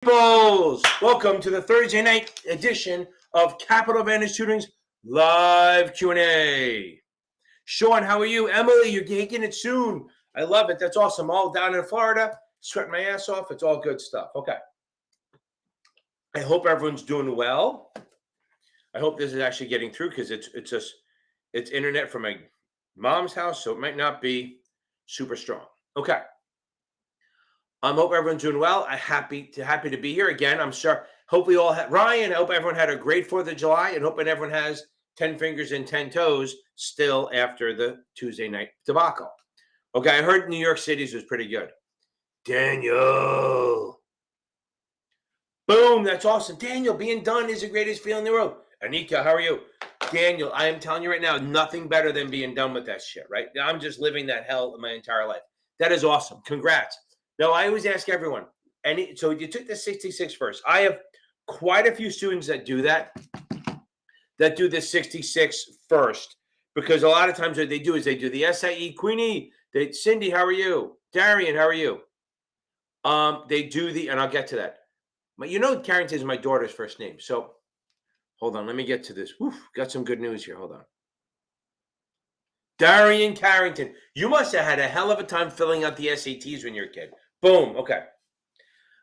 Peoples, welcome to the Thursday night edition of Capital Advantage Tutoring's live Q&A. Sean, how are you? Emily, you're taking it soon. I love it. That's awesome. All down in Florida, sweating my ass off. It's all good stuff. Okay. I hope everyone's doing well. I hope this is actually getting through because it's internet from my mom's house, so it might not be super strong. Okay. Hope everyone's doing well. I'm happy to be here again. I'm sure. Hopefully, all Ryan. I hope everyone had a great 4th of July, and hoping everyone has 10 fingers and 10 toes still after the Tuesday night debacle. Okay, I heard New York City's was pretty good. Daniel, boom, that's awesome. Daniel, being done is the greatest feeling in the world. Anika, how are you? Daniel, I am telling you right now, nothing better than being done with that shit. Right? I'm just living that hell my entire life. That is awesome. Congrats. Now, I always ask everyone, so you took the 66 first. I have quite a few students that do the 66 first, because a lot of times what they do is they do the SIE. Queenie, Cindy, how are you? Darian, how are you? They do and I'll get to that. But Carrington is my daughter's first name. So hold on, let me get to this. Got some good news here. Hold on. Darian Carrington, you must have had a hell of a time filling out the SATs when you were a kid. Boom. Okay.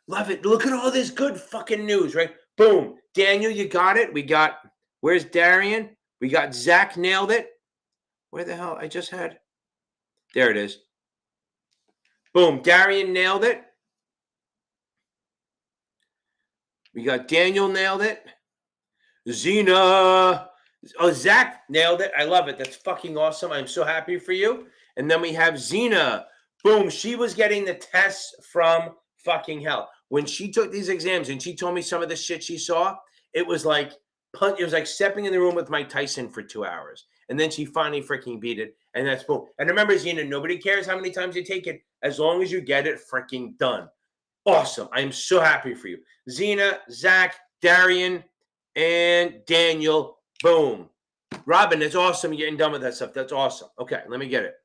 Love it. Look at all this good fucking news, right? Boom. Daniel, you got it. Where's Darian? We got Zach nailed it. Where the hell? I just had. There it is. Boom. Darian nailed it. We got Daniel nailed it. Zena. Oh, Zach nailed it. I love it. That's fucking awesome. I'm so happy for you. And then we have Zena. Boom. She was getting the tests from fucking hell. When she took these exams and she told me some of the shit she saw, it was like stepping in the room with Mike Tyson for 2 hours. And then she finally freaking beat it. And that's boom. And remember, Zena, nobody cares how many times you take it, as long as you get it freaking done. Awesome. I'm so happy for you. Zena, Zach, Darian, and Daniel. Boom. Robin, it's awesome getting done with that stuff. That's awesome. Okay, let me get it.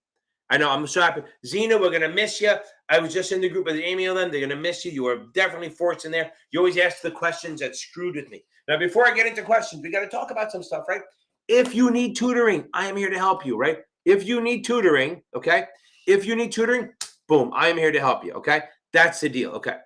I know, I'm so happy. Zena, we're going to miss you. I was just in the group with Amy and them. They're going to miss you. You are definitely forced in there. You always ask the questions that screwed with me. Now, before I get into questions, we got to talk about some stuff, right? If you need tutoring, I am here to help you, right? If you need tutoring, okay? If you need tutoring, boom, I am here to help you, okay? That's the deal, okay?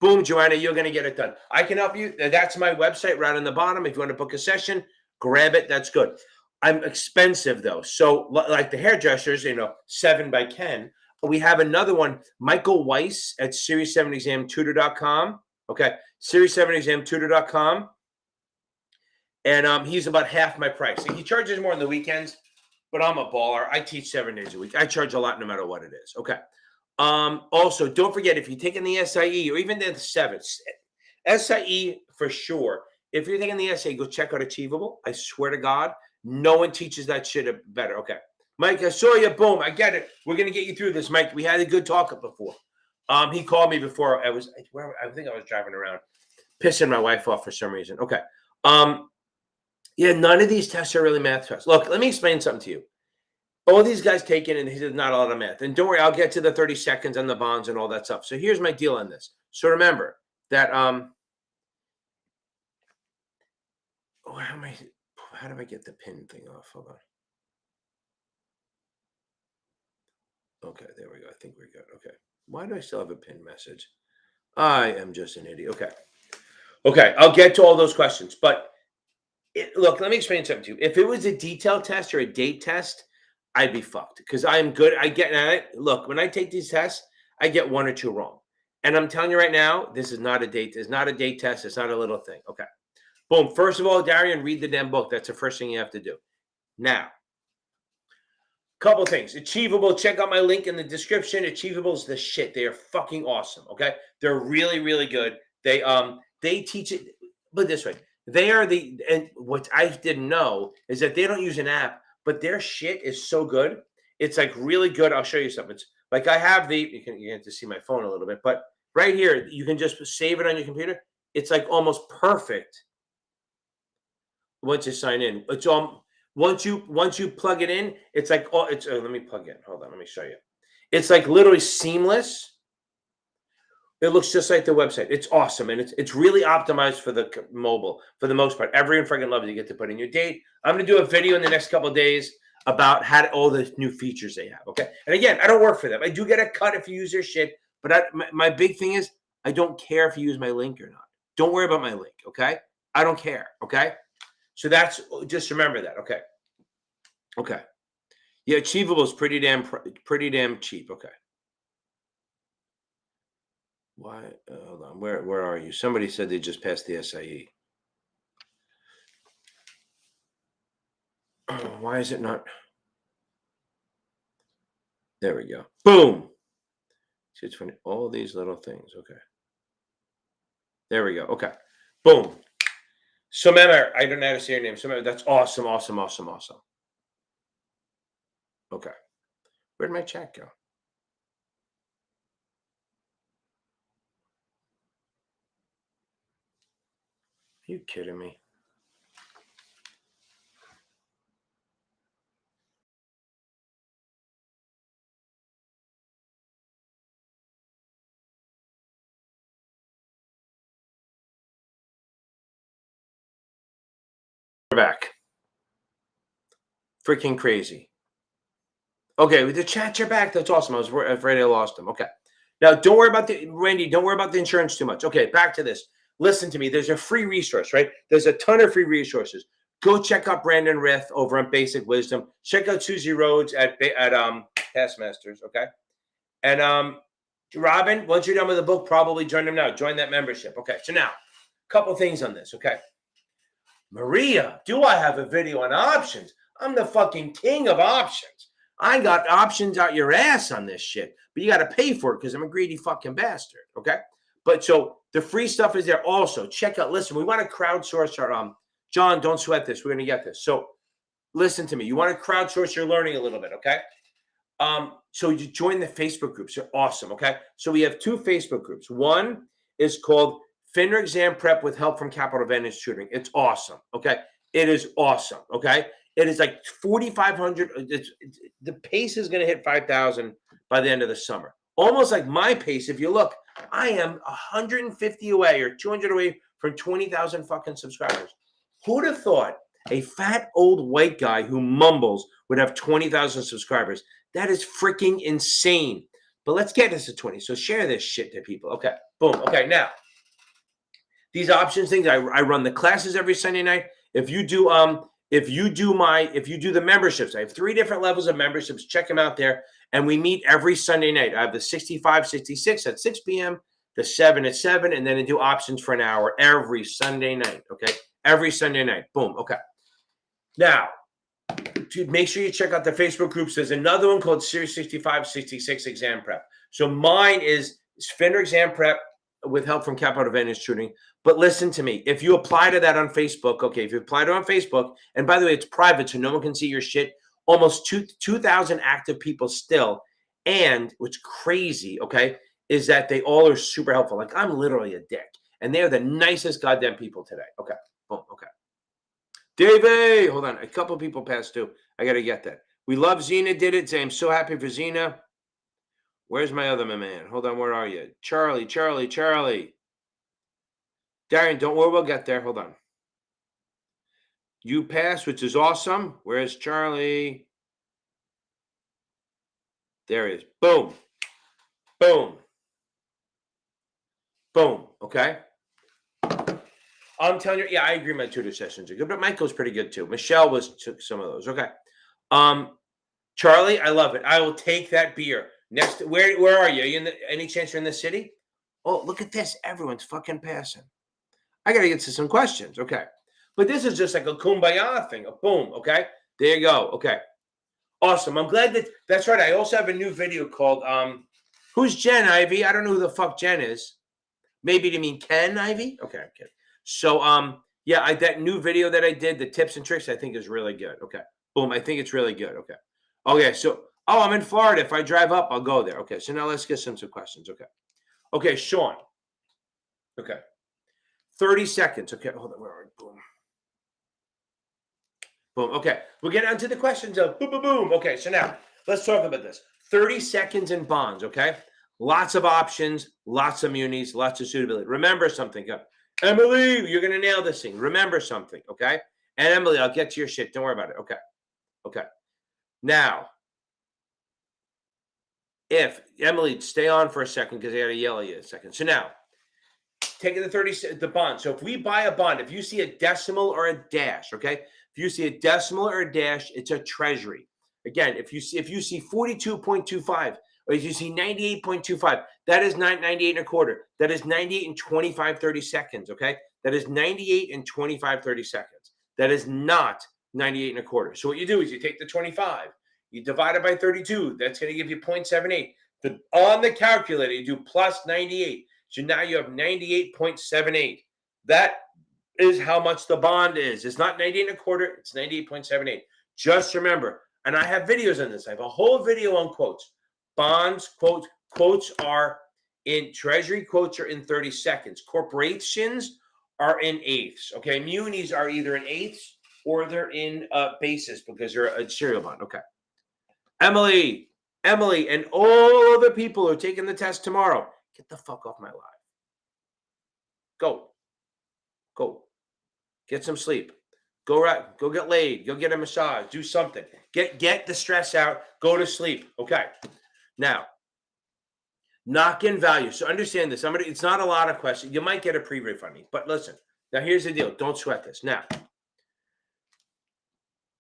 Boom, Joanna, you're going to get it done. I can help you. That's my website right on the bottom. If you want to book a session, grab it. That's good. I'm expensive, though. So like the hairdressers, 7 by Ken. We have another one, Michael Weiss at Series7examtutor.com. Okay, Series7examtutor.com. And he's about half my price. He charges more on the weekends, but I'm a baller. I teach 7 days a week. I charge a lot no matter what it is. Okay. Also, don't forget, if you're taking the SIE or even the 7th, SIE for sure. If you're taking the SIE, go check out Achievable. I swear to God, no one teaches that shit better. Okay. Mike, I saw you. Boom. I get it. We're going to get you through this, Mike. We had a good talk before. He called me before I think I was driving around, pissing my wife off for some reason. Okay. Yeah, none of these tests are really math tests. Look, let me explain something to you. All these guys take it, and he said not a lot of math. And don't worry, I'll get to the 30 seconds on the bonds and all that stuff. So here's my deal on this. So remember that how do I get the pin thing off? Hold on. Okay, there we go. I think we're good. Okay. Why do I still have a pin message? I am just an idiot. Okay, I'll get to all those questions. But look, let me explain something to you. If it was a detail test or a date test, I'd be fucked because I am good. Look, when I take these tests, I get 1 or 2 wrong. And I'm telling you right now, this is not a date. It's not a date test. It's not a little thing. Okay. Boom. First of all, Darian, read the damn book. That's the first thing you have to do. Now, couple things. Achievable. Check out my link in the description. Achievable is the shit. They are fucking awesome. Okay. They're really, really good. They teach it, but this way. And what I didn't know is that they don't use an app. But their shit is so good. It's like really good. I'll show you something. It's like I have you have to see my phone a little bit, but right here, you can just save it on your computer. It's like almost perfect once you sign in. It's once you plug it in, it's like, let me plug in. Hold on, let me show you. It's like literally seamless. It looks just like the website. It's awesome, and it's really optimized for the mobile for the most part. Everyone freaking loves it. You get to put in your date. I'm gonna do a video in the next couple of days about all the new features they have. Okay, and again, I don't work for them. I do get a cut if you use their shit, but my big thing is I don't care if you use my link or not. Don't worry about my link. Okay, I don't care. Okay, so that's just remember that. Okay, okay, yeah, Achievable is pretty damn cheap. Okay. Why? Hold on. Where are you? Somebody said they just passed the SIE. Why is it not? There we go. Boom. See, it's funny. All these little things. Okay. There we go. Okay. Boom. So, Mema, I don't know how to say your name. So, that's awesome, awesome, awesome, awesome. Okay. Where'd my chat go? Are you kidding me? We're back. Freaking crazy. Okay, with the chat, you're back. That's awesome. I was afraid I lost them. Okay. Now, don't worry about Randy, don't worry about the insurance too much. Okay, back to this. Listen to me. There's a free resource, right? There's a ton of free resources. Go check out Brandon Rith over on Basic Wisdom. Check out Susie Rhodes at Taskmasters, okay? And Robin, once you're done with the book, probably join them now. Join that membership. Okay, so now, a couple things on this, okay? Maria, do I have a video on options? I'm the fucking king of options. I got options out your ass on this shit, but you got to pay for it because I'm a greedy fucking bastard. Okay. But so the free stuff is there also. Check out, listen, we want to crowdsource our, John, don't sweat this. We're going to get this. So listen to me. You want to crowdsource your learning a little bit. Okay. So you join the Facebook groups. They're awesome. Okay. So we have two Facebook groups. One is called FINRA Exam Prep with help from Capital Advantage Tutoring. It's awesome. Okay. It is awesome. Okay. It is like 4,500. The pace is going to hit 5,000 by the end of the summer. Almost like my pace. If you look, I am 150 away or 200 away from 20,000 fucking subscribers. Who'd have thought a fat old white guy who mumbles would have 20,000 subscribers? That is freaking insane. But let's get this to 20. So share this shit to people. Okay. Boom. Okay. Now, these options things, I run the classes every Sunday night. If you do the memberships, I have 3 different levels of memberships. Check them out there. And we meet every Sunday night. I have the 65, 66 at 6 p.m., the 7 at 7, and then I do options for an hour every Sunday night. Okay. Every Sunday night. Boom. Okay. Now, make sure you check out the Facebook groups. There's another one called Series 65, 66 Exam Prep. So mine is FINRA Exam Prep with help from Capital Advantage Tutoring. But listen to me. If you apply to that on Facebook, okay, if you apply to it on Facebook, and by the way, it's private, so no one can see your shit. Almost 2,000 active people still. And what's crazy, okay, is that they all are super helpful. Like, I'm literally a dick. And they're the nicest goddamn people today. Okay. Boom. Okay. Davey, hold on. A couple people passed too. I got to get that. We love Zena did it. I'm so happy for Zena. Where's my other man? Hold on. Where are you? Charlie. Darian, don't worry. We'll get there. Hold on. You passed, which is awesome. Where's Charlie? There he is. Boom. Boom. Boom. Okay. I'm telling you, yeah, I agree. My tutor sessions are good, but Michael's pretty good too. Michelle took some of those. Okay. Charlie, I love it. I will take that beer. Next, where are you? Are you any chance you're in the city? Oh, look at this. Everyone's fucking passing. I got to get to some questions. Okay. But this is just like a kumbaya thing. A boom. Okay. There you go. Okay. Awesome. I'm glad that's right. I also have a new video called, who's Jen Ivy? I don't know who the fuck Jen is. Maybe to mean Ken Ivy? Okay. Okay. So, yeah, that new video that I did, the tips and tricks, I think is really good. Okay. Boom. I think it's really good. Okay. Okay. So, I'm in Florida. If I drive up, I'll go there. Okay. So now let's get some questions. Okay. Okay. Sean. Okay. 30 seconds. Okay. Hold on. Where are we? Boom. Boom. Okay. We'll get onto the questions of boom, boom, boom. Okay. So now let's talk about this. 30 seconds in bonds. Okay. Lots of options, lots of munis, lots of suitability. Remember something. Emily, you're going to nail this thing. Remember something, okay? And Emily, I'll get to your shit. Don't worry about it. Okay. Okay. Now, if Emily, stay on for a second because I got to yell at you a second. So now, taking the bond. So if we buy a bond, if you see a decimal or a dash, okay? If you see a decimal or a dash, it's a treasury. Again, if you see 42.25 or if you see 98.25, that is not 98 and a quarter. That is 98 and 25, 30 seconds, okay? That is 98 and 25, 30 seconds. That is not 98 and a quarter. So what you do is you take the 25, you divide it by 32. That's going to give you 0.78. On the calculator, you do plus 98. So now you have 98.78. That is how much the bond is. It's not 98 and a quarter. It's 98.78. Just remember, and I have videos on this. I have a whole video on quotes. Bonds, quotes are in treasury. Quotes are in 30 seconds. Corporations are in eighths. Okay, munis are either in eighths or they're in basis because they're a serial bond. Okay, Emily, and all other people who are taking the test tomorrow, get the fuck off my live. Go. Get some sleep. Go get laid. Go get a massage. Do something. Get the stress out. Go to sleep. Okay. Now, knock-in value. So understand this. It's not a lot of questions. You might get a pre-refunding, but listen. Now here's the deal. Don't sweat this. Now,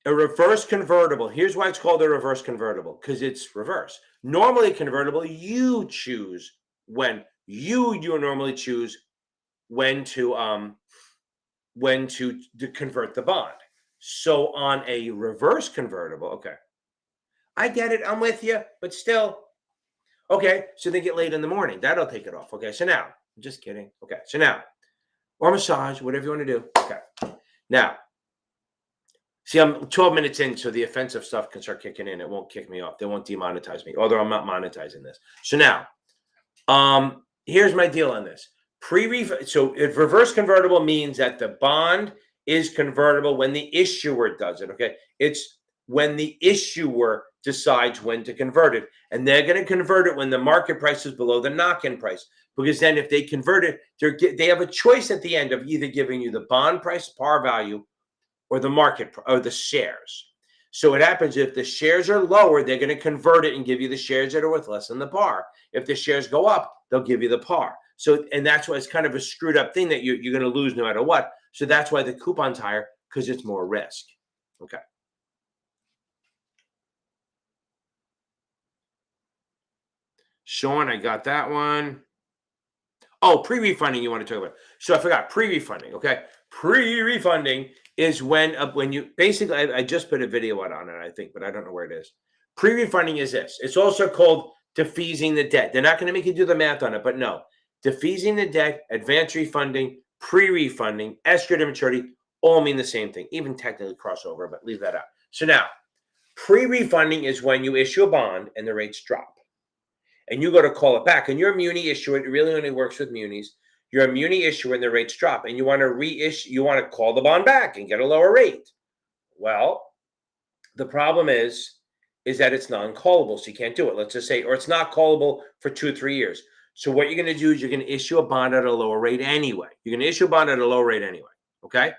a reverse convertible. Here's why it's called a reverse convertible, because it's reverse. Normally convertible, you choose when you normally choose when to convert the bond. So on a reverse convertible, okay, I get it. I'm with you, but still, okay. So they get late in the morning. That'll take it off. Okay. So now, I'm just kidding. Okay. So now, or massage, whatever you want to do. Okay. Now, see, I'm 12 minutes in, so the offensive stuff can start kicking in. It won't kick me off. They won't demonetize me, although I'm not monetizing this. So now, here's my deal on this. So if reverse convertible means that the bond is convertible when the issuer does it, okay? It's when the issuer decides when to convert it. And they're going to convert it when the market price is below the knock-in price. Because then if they convert it, they have a choice at the end of either giving you the bond price, par value, or the market or the shares. So what happens if the shares are lower, they're going to convert it and give you the shares that are worth less than the par. If the shares go up, they'll give you the par. So, and that's why it's kind of a screwed up thing that you're going to lose no matter what. So that's why the coupon's higher, because it's more risk. Okay. Sean, I got that one. Oh, pre-refunding you want to talk about. So I forgot pre-refunding. Okay. Pre-refunding is when you basically, I just put a video out on it, I think, but I don't know where it is. Pre-refunding is this. It's also called defeasing the debt. They're not going to make you do the math on it, but no. Defeasing the debt, advance refunding, pre-refunding, escrow to maturity, all mean the same thing, even technically crossover, but leave that out. So now, pre-refunding is when you issue a bond and the rates drop. And you go to call it back. And you're a muni issuer. It really only works with munis. You're a muni issuer and the rates drop. And you want to reissue, you want to call the bond back and get a lower rate. Well, the problem is that it's non-callable. So you can't do it. Let's just say, or it's not callable for 2 or 3 years. So what you're going to do is you're going to issue a bond at a lower rate anyway. You're going to issue a bond at a lower rate anyway. Okay.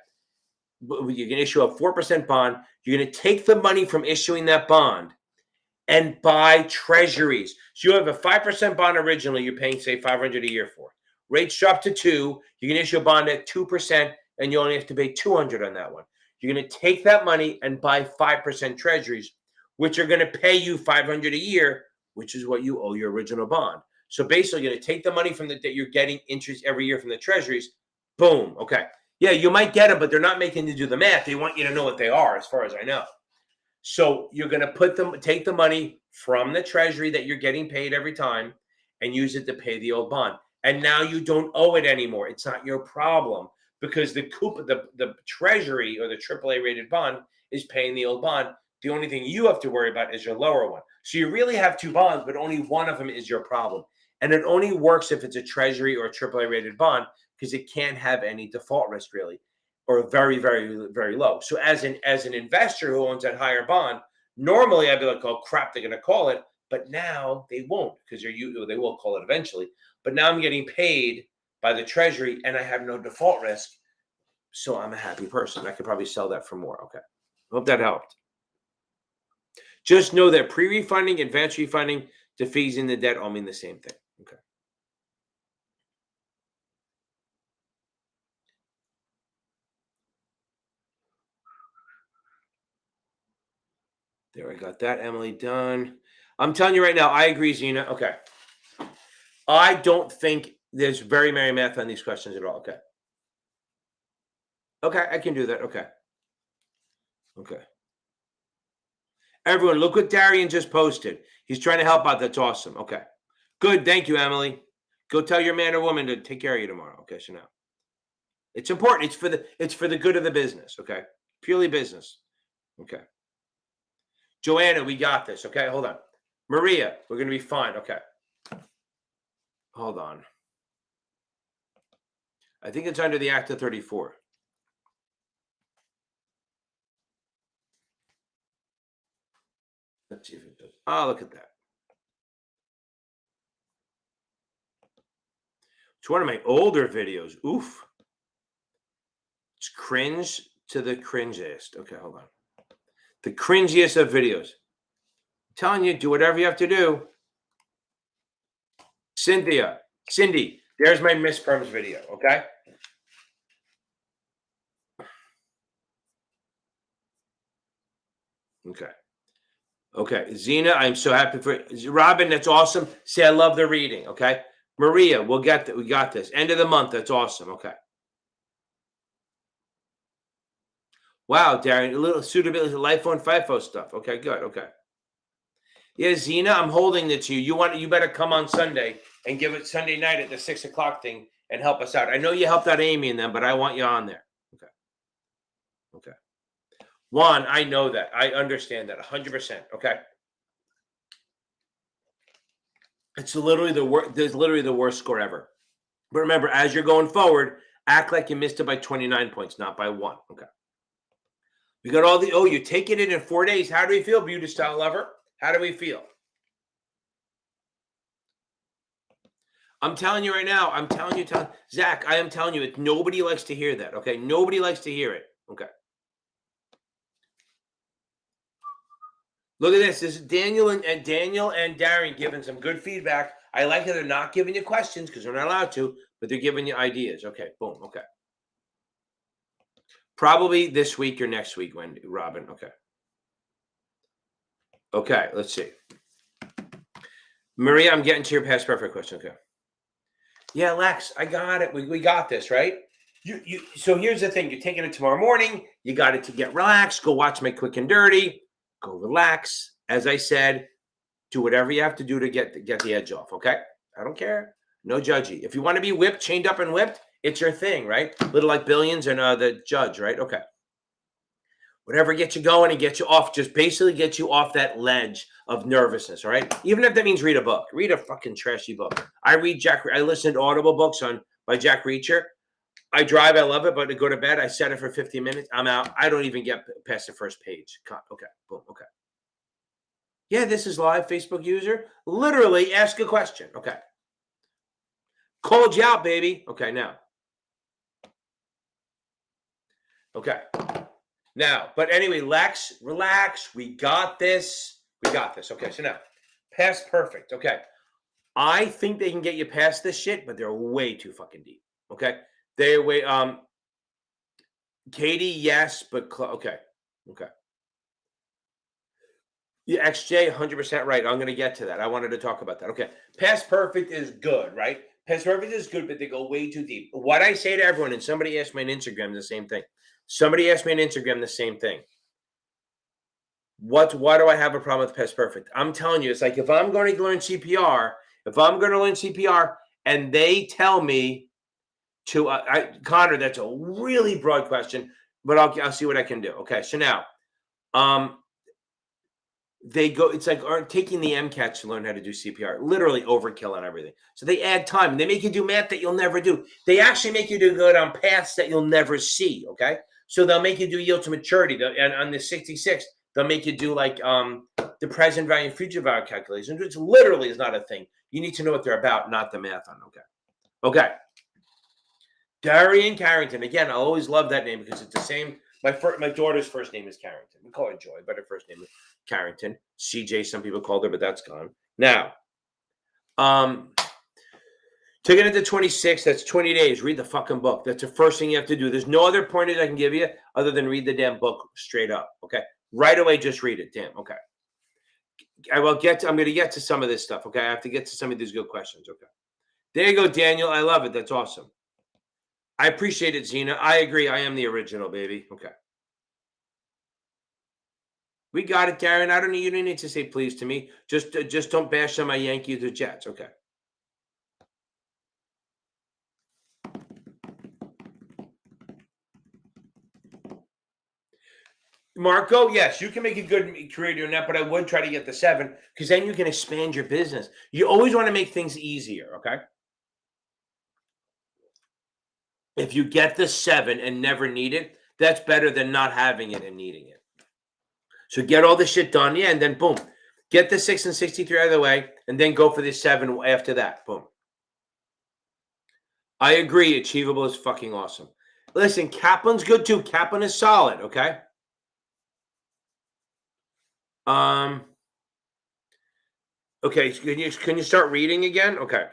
You're going to issue a 4% bond. You're going to take the money from issuing that bond and buy treasuries. So you have a 5% bond originally, you're paying, say, $500 a year for. Rates drop to 2%. You can issue a bond at 2%, and you only have to pay $200 on that one. You're going to take that money and buy 5% treasuries, which are going to pay you $500 a year, which is what you owe your original bond. So basically, you're going to take the money from that you're getting interest every year from the treasuries. Boom. Okay. Yeah, you might get them, but they're not making you do the math. They want you to know what they are, as far as I know. So you're going to take the money from the treasury that you're getting paid every time and use it to pay the old bond. And now you don't owe it anymore. It's not your problem because the treasury or the AAA rated bond is paying the old bond. The only thing you have to worry about is your lower one. So you really have 2 bonds, but only one of them is your problem. And it only works if it's a treasury or a AAA rated bond because it can't have any default risk really, or very, very, very low. So as an investor who owns that higher bond, normally I'd be like, oh crap, they're going to call it. but now they won't because they will call it eventually. But now I'm getting paid by the Treasury and I have no default risk. So I'm a happy person. I could probably sell that for more. Okay. Hope that helped. Just know that pre-refunding, advance refunding, defeasing the debt all mean the same thing. Okay. There, I got that, Emily, done. I'm telling you right now, I agree, Zena. Okay. I don't think there's very merry math on these questions at all. Okay. Okay, I can do that. Okay. Okay. Everyone, look what Darian just posted. He's trying to help out. That's awesome. Okay. Good. Thank you, Emily. Go tell your man or woman to take care of you tomorrow. Okay, so now. It's important. It's for the good of the business. Okay. Purely business. Okay. Joanna, we got this. Okay, hold on. Maria, we're gonna be fine. Okay. Hold on. I think it's under the Act of 34. Let's see if it does. Oh, look at that. It's one of my older videos. Oof. It's cringe to the cringiest. Okay, hold on. The cringiest of videos. I'm telling you, do whatever you have to do. Cindy, there's my Miss Perms video, okay? Okay. Okay. Zena, I'm so happy for Robin. That's awesome. Say I love the reading. Okay. Maria, we'll get that. We got this. End of the month. That's awesome. Okay. Wow, Darren, a little suitability, LifePhone, FIFO stuff. Okay, good. Okay. Yeah, Zena, I'm holding it to you. You better come on Sunday and give it Sunday night at the 6 o'clock thing and help us out. I know you helped out Amy and them, but I want you on there. Okay. Okay. Juan, I know that. I understand that 100%. Okay. It's literally the worst. There's literally the worst score ever. But remember, as you're going forward, act like you missed it by 29 points, not by 1. Okay. We got all the, you're taking it in 4 days. How do we feel, beauty style lover? How do we feel? I'm telling you right now. I'm telling you, Zach, I am telling you, nobody likes to hear that. Okay. Nobody likes to hear it. Okay. Look at this. This is Daniel and Darian giving some good feedback. I like that they're not giving you questions because they're not allowed to, but they're giving you ideas. Okay. Boom. Okay. Probably this week or next week, Robin. Okay. Okay, let's see. Maria, I'm getting to your past perfect question. Okay. Yeah, Lex, I got it. We got this, right? So here's the thing. You're taking it tomorrow morning. You got it to get relaxed. Go watch my Quick and Dirty. Go relax. As I said, do whatever you have to do to get the edge off, okay? I don't care. No judgy. If you want to be whipped, chained up and whipped, it's your thing, right? Little like Billions and the judge, right? Okay. Whatever gets you going and gets you off, just basically gets you off that ledge of nervousness, all right? Even if that means read a book. Read a fucking trashy book. I listen to Audible books by Jack Reacher. I drive, I love it, but to go to bed, I set it for 15 minutes. I'm out. I don't even get past the first page. Okay, boom, okay. Yeah, this is live, Facebook user. Literally ask a question. Okay. Called you out, baby. Okay, now. Okay. Now, but anyway, Lex, relax. We got this. Okay, so now, past perfect. Okay. I think they can get you past this shit, but they're way too fucking deep. Okay. They're way, Katie, yes, but, okay. Okay. Yeah, XJ, 100% right. I'm going to get to that. I wanted to talk about that. Okay. Past perfect is good, right? Past perfect is good, but they go way too deep. What I say to everyone, and somebody asked me on Instagram the same thing. Why do I have a problem with past perfect? I'm telling you, it's like if I'm going to learn CPR, and they tell me to, Connor, that's a really broad question, but I'll see what I can do. Okay. So now, it's like taking the MCAT to learn how to do CPR, literally overkill on everything. So they add time. They make you do math that you'll never do. They actually make you do good on paths that you'll never see. Okay. So they'll make you do yield to maturity. And on the 66, they'll make you do like, the present value and future value calculations, which literally is not a thing. You need to know what they're about, not the math on. Okay. Darian Carrington. Again, I always love that name because it's the same. My daughter's first name is Carrington. We call her Joy, but her first name is Carrington. CJ, some people called her, but that's gone. Now, taking it to 26, that's 20 days. Read the fucking book. That's the first thing you have to do. There's no other pointers I can give you other than read the damn book straight up. Okay. Right away, just read it. Damn. Okay. I'm going to get to some of this stuff. Okay. I have to get to some of these good questions. Okay. There you go, Daniel. I love it. That's awesome. I appreciate it, Zena. I agree. I am the original, baby. Okay. We got it, Darren. I don't need you don't need to say please to me. Just don't bash on my Yankees or Jets. Okay. Marco, yes, you can make a good career doing that, but I would try to get the 7 because then you can expand your business. You always want to make things easier, okay? If you get the 7 and never need it, that's better than not having it and needing it. So get all the shit done, yeah, and then boom. Get the 6 and 63 out of the way, and then go for the 7 after that. Boom. I agree. Achievable is fucking awesome. Listen, Kaplan's good too. Kaplan is solid, okay? Okay, can you start reading again? Okay.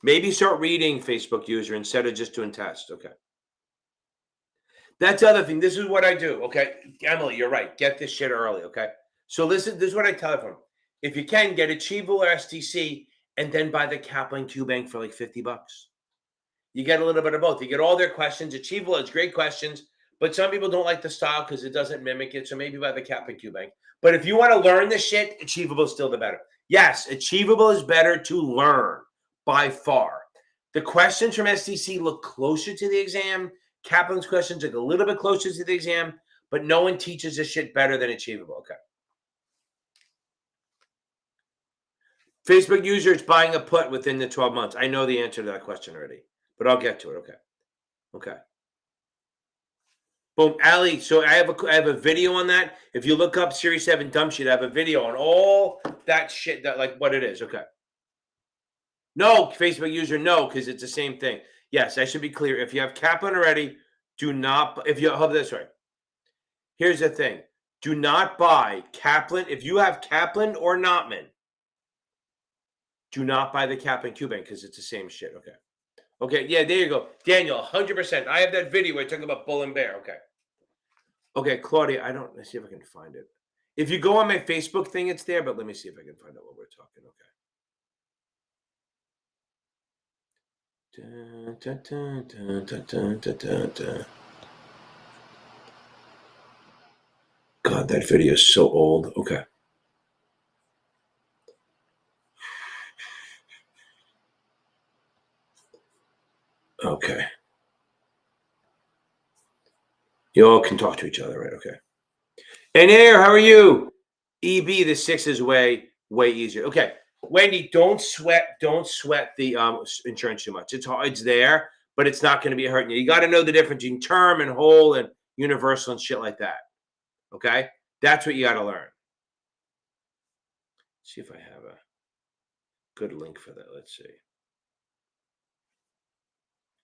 Maybe start reading Facebook user instead of just doing tests. Okay. That's the other thing. This is what I do. Okay. Emily, you're right. Get this shit early. Okay. So listen, this is what I tell everyone. If you can, get Achievable or STC and then buy the Kaplan Q Bank for like $50. You get a little bit of both. You get all their questions. Achievable has great questions, but some people don't like the style because it doesn't mimic it. So maybe buy the Kaplan Q Bank. But if you want to learn this shit, Achievable is still the better. Yes, Achievable is better to learn by far. The questions from STC look closer to the exam. Kaplan's questions look a little bit closer to the exam, but no one teaches this shit better than Achievable. Okay. Facebook users buying a put within the 12 months. I know the answer to that question already, but I'll get to it. Okay. Okay. Boom, Ali. So I have a video on that. If you look up Series 7 dump sheet, I have a video on all that shit, that like what it is. Okay. No, Facebook user, no, because it's the same thing. Yes, I should be clear. If you have Kaplan already, do not. If you hold this right. Here's the thing: do not buy Kaplan. If you have Kaplan or Notman, do not buy the Kaplan Q Bank because it's the same shit. Okay. Okay. Yeah, there you go, Daniel. 100%. I have that video where I talk about Bull and Bear. Okay. Okay, Claudia. Let's see if I can find it. If you go on my Facebook thing, it's there. But let me see if I can find out what we're talking. Okay. Dun, dun, dun, dun, dun, dun, dun, dun. God, that video is so old. Okay. Okay. You all can talk to each other, right? Okay. And Air, how are you? EB, the 6 is way easier. Okay. Wendy, don't sweat the insurance too much. It's hard, it's there, but it's not going to be hurting you. You got to know the difference between term and whole and universal and shit like that. Okay? That's what you got to learn. Let's see if I have a good link for that. Let's see.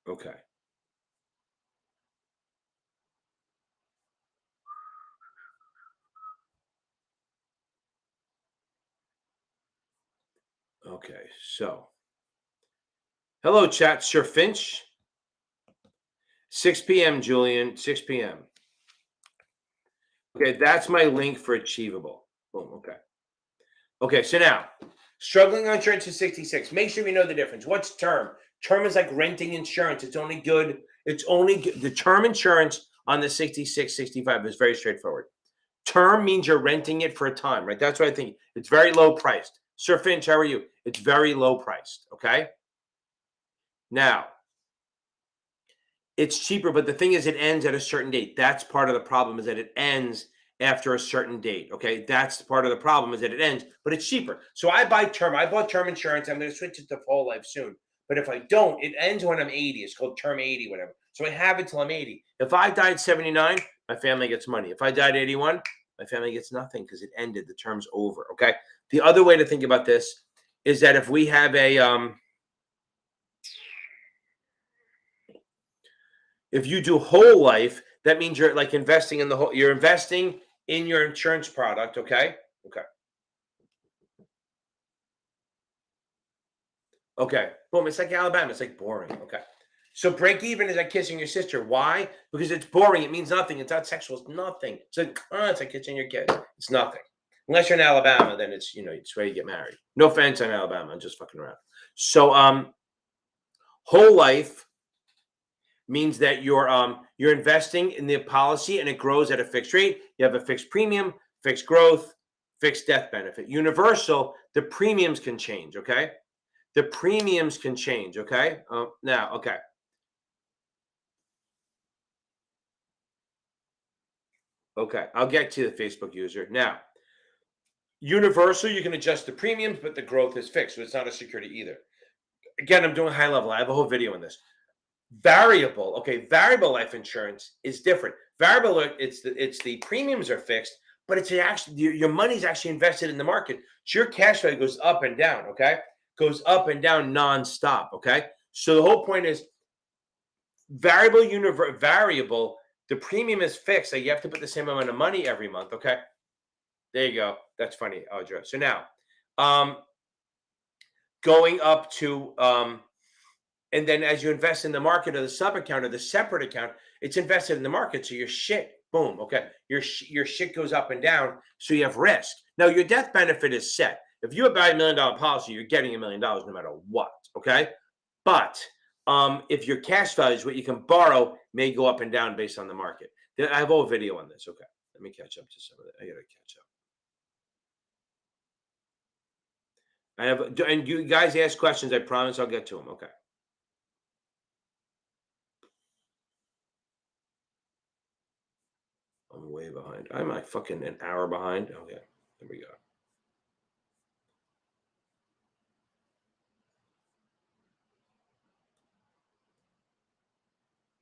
Okay. Okay, so hello, chat. Sir Finch. 6 p.m., Julian. 6 p.m. Okay, that's my link for Achievable. Boom. Okay. Okay, so now struggling on insurance is 66. Make sure you know the difference. What's term? Term is like renting insurance. It's only good. The term insurance on the 66, 65 is very straightforward. Term means you're renting it for a time, right? That's what I think. It's very low priced. Sir Finch, how are you? It's very low priced. Okay. Now, it's cheaper, but the thing is, it ends at a certain date. That's part of the problem, is that it ends after a certain date. Okay. That's part of the problem, is that it ends, but it's cheaper. So I buy term. I bought term insurance. I'm going to switch it to whole life soon. But if I don't, it ends when I'm 80. It's called term 80, whatever. So I have it till I'm 80. If I died 79, my family gets money. If I died 81, My family gets nothing because it ended. The term's over. Okay. The other way to think about this is that if we have if you do whole life, that means you're like investing in the whole. You're investing in your insurance product. Okay. Okay. Okay. Boom. It's like Alabama. It's like boring. Okay. So break even is like kissing your sister. Why? Because it's boring. It means nothing. It's not sexual. It's nothing. It's like kissing your kid. It's nothing. Unless you're in Alabama, then it's it's where you get married. No offense on Alabama. I'm just fucking around. So whole life means that you're investing in the policy and it grows at a fixed rate. You have a fixed premium, fixed growth, fixed death benefit. Universal, the premiums can change. Okay. The premiums can change. Okay. Now, okay. Okay, I'll get to the Facebook user. Now, universal, you can adjust the premiums, but the growth is fixed, so it's not a security either. Again, I'm doing high level. I have a whole video on this. Variable, okay, variable life insurance is different. Variable, it's the premiums are fixed, but it's actually your money's actually invested in the market. So your cash value goes up and down, okay? Goes up and down nonstop, okay? So the whole point is variable, the premium is fixed, so you have to put the same amount of money every month, okay? There you go. That's funny, Audra. So now, going up to, and then as you invest in the market or the sub account or the separate account, it's invested in the market. So your shit, boom, okay. Your shit goes up and down. So you have risk. Now your death benefit is set. If you buy $1 million policy, you're getting $1 million no matter what, okay? But if your cash value is what you can borrow, may go up and down based on the market. I have a whole video on this. Okay, let me catch up to some of it. I gotta catch up. I have, and you guys ask questions. I promise I'll get to them. Okay. I'm way behind. I'm like fucking an hour behind. Okay, there we go.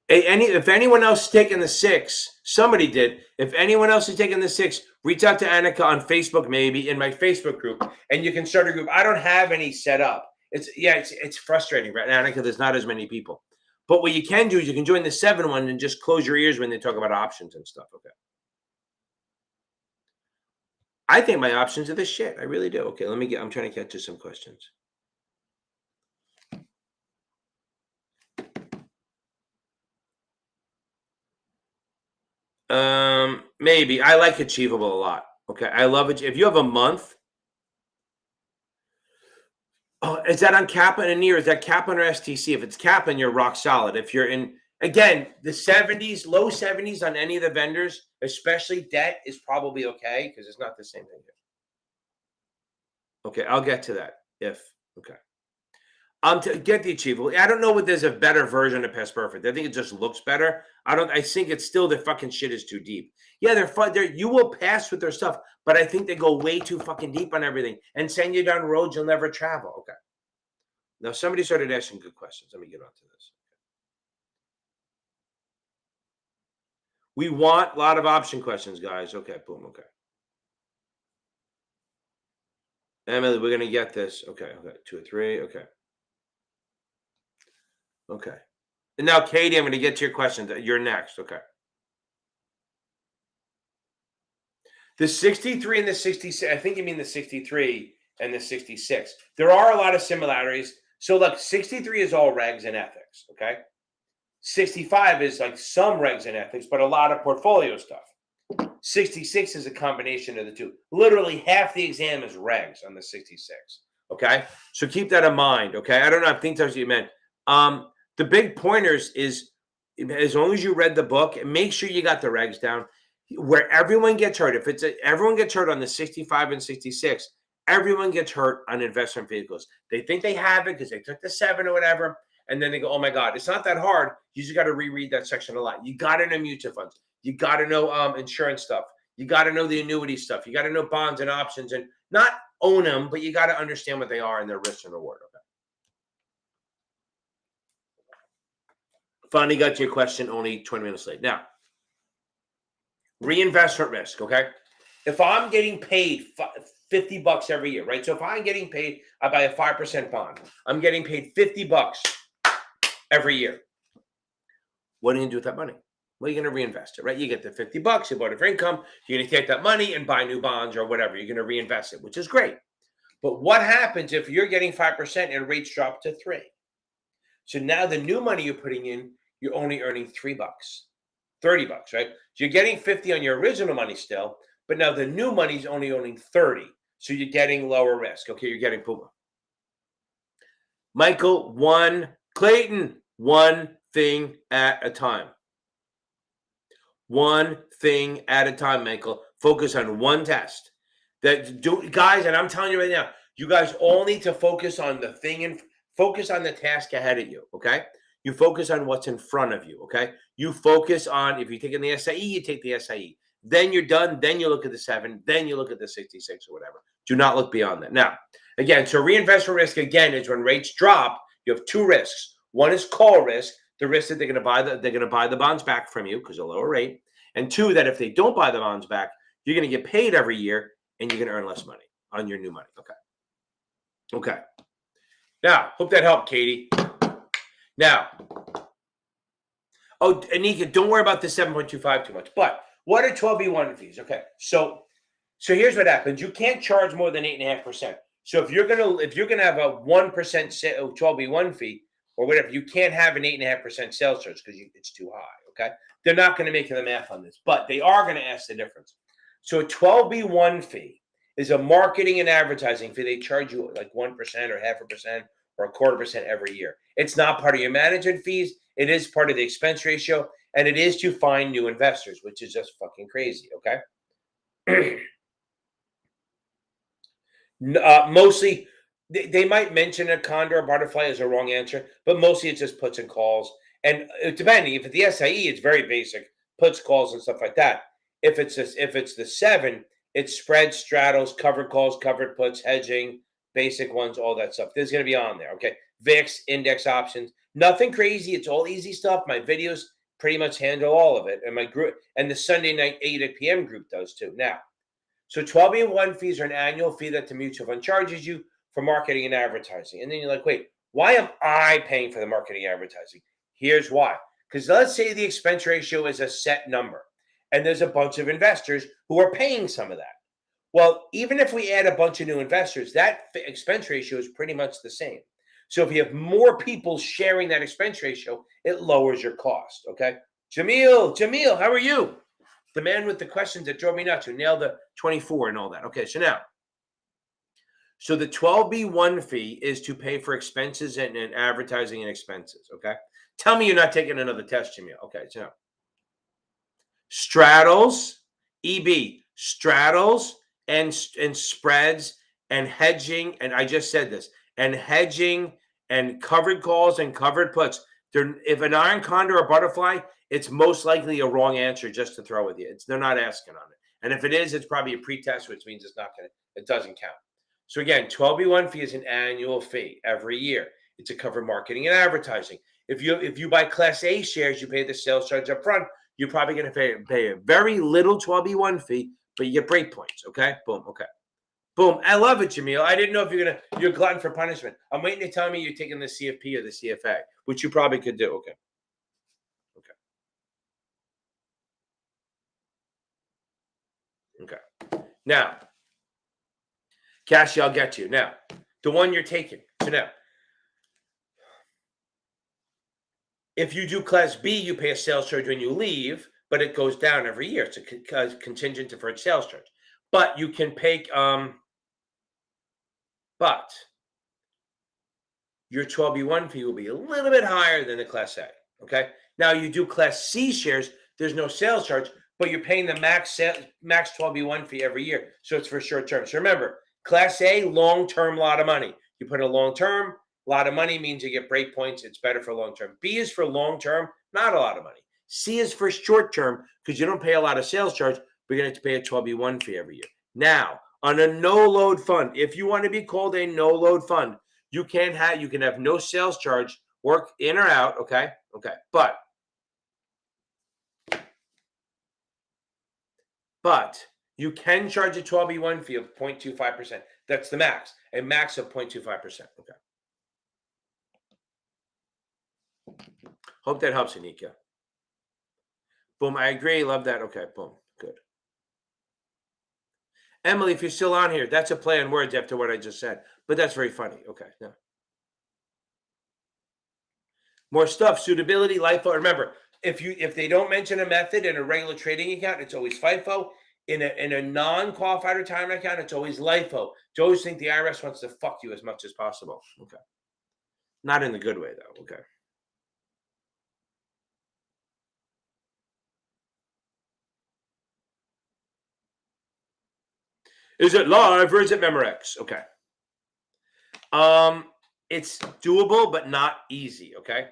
If anyone else is taking the 6, somebody did. If anyone else is taking the 6, reach out to Annika on Facebook, maybe in my Facebook group, and you can start a group. I don't have any set up. It's frustrating, right, Annika? There's not as many people. But what you can do is you can join the 7 one and just close your ears when they talk about options and stuff. Okay. I think my options are the shit. I really do. Okay, I'm trying to catch you some questions. Maybe. I like achievable a lot. Okay, I love it. If you have a month, is that on Kaplan and near? Is that Kaplan or STC? If it's Kaplan, you're rock solid. If you're in, again, the 70s, low 70s on any of the vendors, especially debt, is probably okay because it's not the same thing. Okay, I'll get to that. Okay. To get the achievable, I don't know what there's a better version of Past Perfect. I think it just looks better. I think it's still the fucking shit is too deep. Yeah, they're fun. You will pass with their stuff, but I think they go way too fucking deep on everything and send you down roads you'll never travel. Okay. Now somebody started asking good questions. Let me get on to this. We want a lot of option questions, guys. Okay, boom. Okay. Emily, we're gonna get this. Okay, 2 or 3. Okay. Okay. And now, Katie, I'm going to get to your questions. You're next. Okay. The 63 and the 66, I think you mean the 63 and the 66. There are a lot of similarities. So, look, 63 is all regs and ethics. Okay. 65 is like some regs and ethics, but a lot of portfolio stuff. 66 is a combination of the two. Literally half the exam is regs on the 66. Okay. So keep that in mind. Okay. I don't know. I think that's what you meant. The big pointers is as long as you read the book, make sure you got the regs down. Where everyone gets hurt, everyone gets hurt on the 65 and 66, everyone gets hurt on investment vehicles. They think they have it because they took the 7 or whatever, and then they go, oh my God, it's not that hard. You just got to reread that section a lot. You got to know mutual funds. You got to know insurance stuff. You got to know the annuity stuff. You got to know bonds and options and not own them, but you got to understand what they are and their risk and reward. Okay. Finally got your question only 20 minutes late. Now, reinvestment risk, okay? if I'm getting paid $50 every year, right? So if I'm getting paid, I buy a 5% bond. I'm getting paid $50 every year. What are you gonna do with that money? Well, you're gonna reinvest it, right? You get the $50, you bought it for income. You're gonna take that money and buy new bonds or whatever. You're gonna reinvest it, which is great. But what happens if you're getting 5% and rates drop to 3? So now the new money you're putting in, you're only earning $3, $30, right? So you're getting 50 on your original money still, but now the new money's only owning 30. So you're getting lower risk. Okay, you're getting Puma. Michael, Clayton, one thing at a time. One thing at a time, Michael. Focus on one test. Guys, and I'm telling you right now, you guys all need to focus on the thing and focus on the task ahead of you, okay? You focus on what's in front of you, okay? You focus on, if you're taking the SIE, you take the SIE. Then you're done. Then you look at the 7. Then you look at the 66 or whatever. Do not look beyond that. Now, again, so reinvestment risk, again, is when rates drop, you have 2 risks. One is call risk, the risk that they're going to buy the bonds back from you because of a lower rate. And 2, that if they don't buy the bonds back, you're going to get paid every year and you're going to earn less money on your new money. Okay. Now, hope that helped, Katie. Now, Anika, don't worry about the 7.25 too much. But what are 12B1 fees? Okay, so here's what happens. You can't charge more than 8.5%. So if you're gonna have a 1% 12B1 fee or whatever, you can't have an 8.5% sales charge because it's too high. Okay, they're not going to make the math on this, but they are going to ask the difference. So a 12B1 fee is a marketing and advertising fee. They charge you like 1% or 0.5% or 1/4% every year. It's not part of your management fees. It is part of the expense ratio, and it is to find new investors, which is just fucking crazy. Okay. Mostly, they might mention a condor or butterfly as a wrong answer, but mostly it's just puts and calls. And depending, if it's the SIE, it's very basic puts, calls, and stuff like that. If it's the 7, it's spreads, straddles, covered calls, covered puts, hedging, basic ones, all that stuff. There's going to be on there. Okay, VIX, index options, nothing crazy. It's all easy stuff. My videos pretty much handle all of it, and my group and the Sunday night 8 p.m. group does too. Now. So 12B1 fees are an annual fee that the mutual fund charges you for marketing and advertising. And then you're like, wait, why am I paying for the marketing and advertising? Here's why. Because let's say the expense ratio is a set number, and there's a bunch of investors who are paying some of that. Well, even if we add a bunch of new investors, that expense ratio is pretty much the same. So if you have more people sharing that expense ratio, it lowers your cost, okay? Jamil, how are you? The man with the questions that drove me nuts, who nailed the 24 and all that. Okay, so the 12B1 fee is to pay for expenses and advertising and expenses, okay? Tell me you're not taking another test, Jamil. Okay, so straddles, EB, straddles and spreads and hedging, and I just said this, and hedging and covered calls and covered puts. If an iron condor or butterfly, it's most likely a wrong answer just to throw with you. They're not asking on it. And if it is, it's probably a pretest, which means it doesn't count. So again, 12B1 fee is an annual fee every year. It's to cover marketing and advertising. If you buy Class A shares, you pay the sales charge up front. You're probably going to pay a very little 12B1 fee, but you get break points. Okay, boom. Okay, boom. I love it, Jamil. I didn't know if you're glutton for punishment. I'm waiting to tell me you're taking the CFP or the CFA, which you probably could do. Okay. Okay. Now, Cassie, I'll get you. Now, the one you're taking. So now, if you do Class B, you pay a sales charge when you leave, but it goes down every year. It's a contingent deferred sales charge. But you can pay, but your 12B1 fee will be a little bit higher than the Class A. Okay. Now, you do Class C shares, there's no sales charge, but you're paying the max 12B1 fee every year. So it's for short term. So remember, Class A, long term, lot of money. You put in a long term, a lot of money means you get break points. It's better for long term. B is for long term, not a lot of money. C is for short term because you don't pay a lot of sales charge, but you're going to have to pay a 12B1 fee every year. Now, on a no load fund, if you want to be called a no load fund, you can have no sales charge, work in or out. Okay. But You can charge a 12B1 fee of 0.25%. That's the max, a max of 0.25%. Okay. Hope that helps, Anika. Boom, I agree. Love that. Okay, boom, good. Emily, if you're still on here, that's a play on words after what I just said, but that's very funny. Okay, yeah. More stuff, suitability, LIFO. Remember, if they don't mention a method in a regular trading account, it's always FIFO. In a non-qualified retirement account, it's always LIFO. You always think the IRS wants to fuck you as much as possible. Okay. Not in the good way, though. Okay. Is it live or is it Memorex? Okay. It's doable, but not easy. Okay.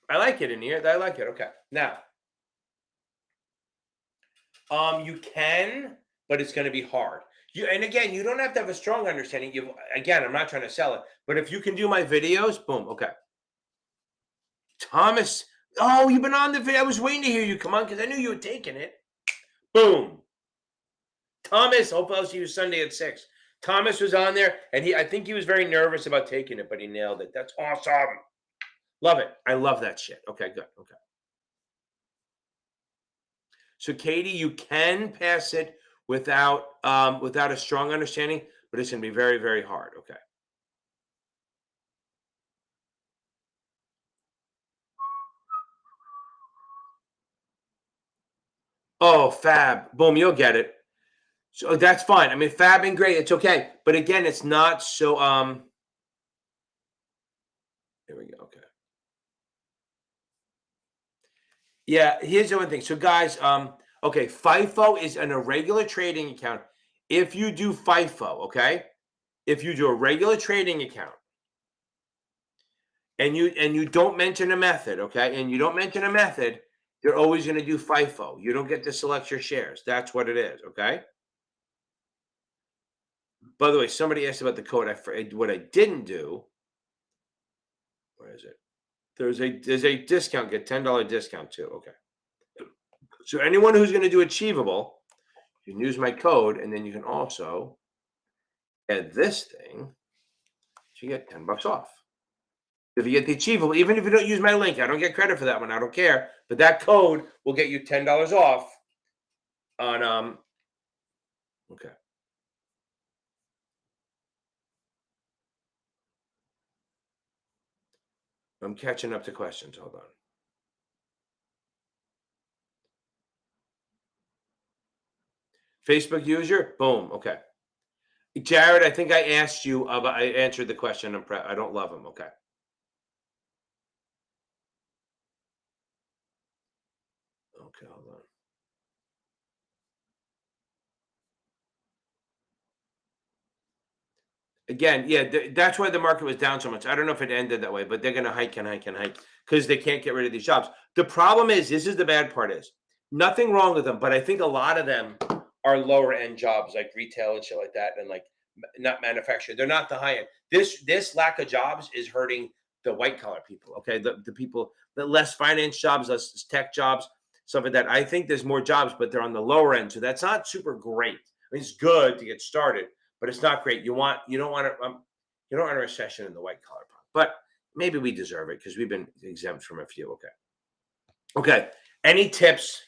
I like it in here. I like it. Okay. Now, you can, but it's going to be hard. And again, you don't have to have a strong understanding. Again, I'm not trying to sell it, but if you can do my videos, boom. Okay. Thomas, oh, you've been on the video. I was waiting to hear you come on because I knew you were taking it. Boom. Thomas, hopefully I'll see you Sunday at 6. Thomas was on there, and I think he was very nervous about taking it, but he nailed it. That's awesome. Love it. I love that shit. Okay, good. Okay. So, Katie, you can pass it without a strong understanding, but it's going to be very, very hard. Okay. Oh, fab. Boom, you'll get it. So that's fine. I mean, fabbing, great. It's okay. But again, it's not so here we go. Okay. Yeah, here's the one thing. So guys, okay, FIFO is an irregular trading account. If you do FIFO, okay, if you do a regular trading account and you don't mention a method, okay, and you don't mention a method, you're always going to do FIFO. You don't get to select your shares. That's what it is, okay? By the way, somebody asked about the code. What I didn't do. Where is it? There's a discount, get $10 discount too. Okay. So anyone who's going to do Achievable, you can use my code, and then you can also add this thing. So you get $10 off. If you get the Achievable, even if you don't use my link, I don't get credit for that one. I don't care. But that code will get you $10 off on okay. I'm catching up to questions. Hold on. Facebook user, boom. Okay. Jared, I think I asked you about. I answered the question. I don't love him. Okay. Okay, hold on. Again, yeah, that's why the market was down so much. I don't know if it ended that way, but they're going to hike and hike and hike because they can't get rid of these jobs. The problem is, this is the bad part is, nothing wrong with them, but I think a lot of them are lower end jobs like retail and shit like that, and like not manufacturing. They're not the high end. This lack of jobs is hurting the white collar people. Okay, the people, the less finance jobs, less tech jobs, stuff like that. I think there's more jobs, but they're on the lower end, so that's not super great. I mean, it's good to get started, but it's not great. You don't want a recession in the white collar part, but maybe we deserve it because we've been exempt from a few. Okay. Any tips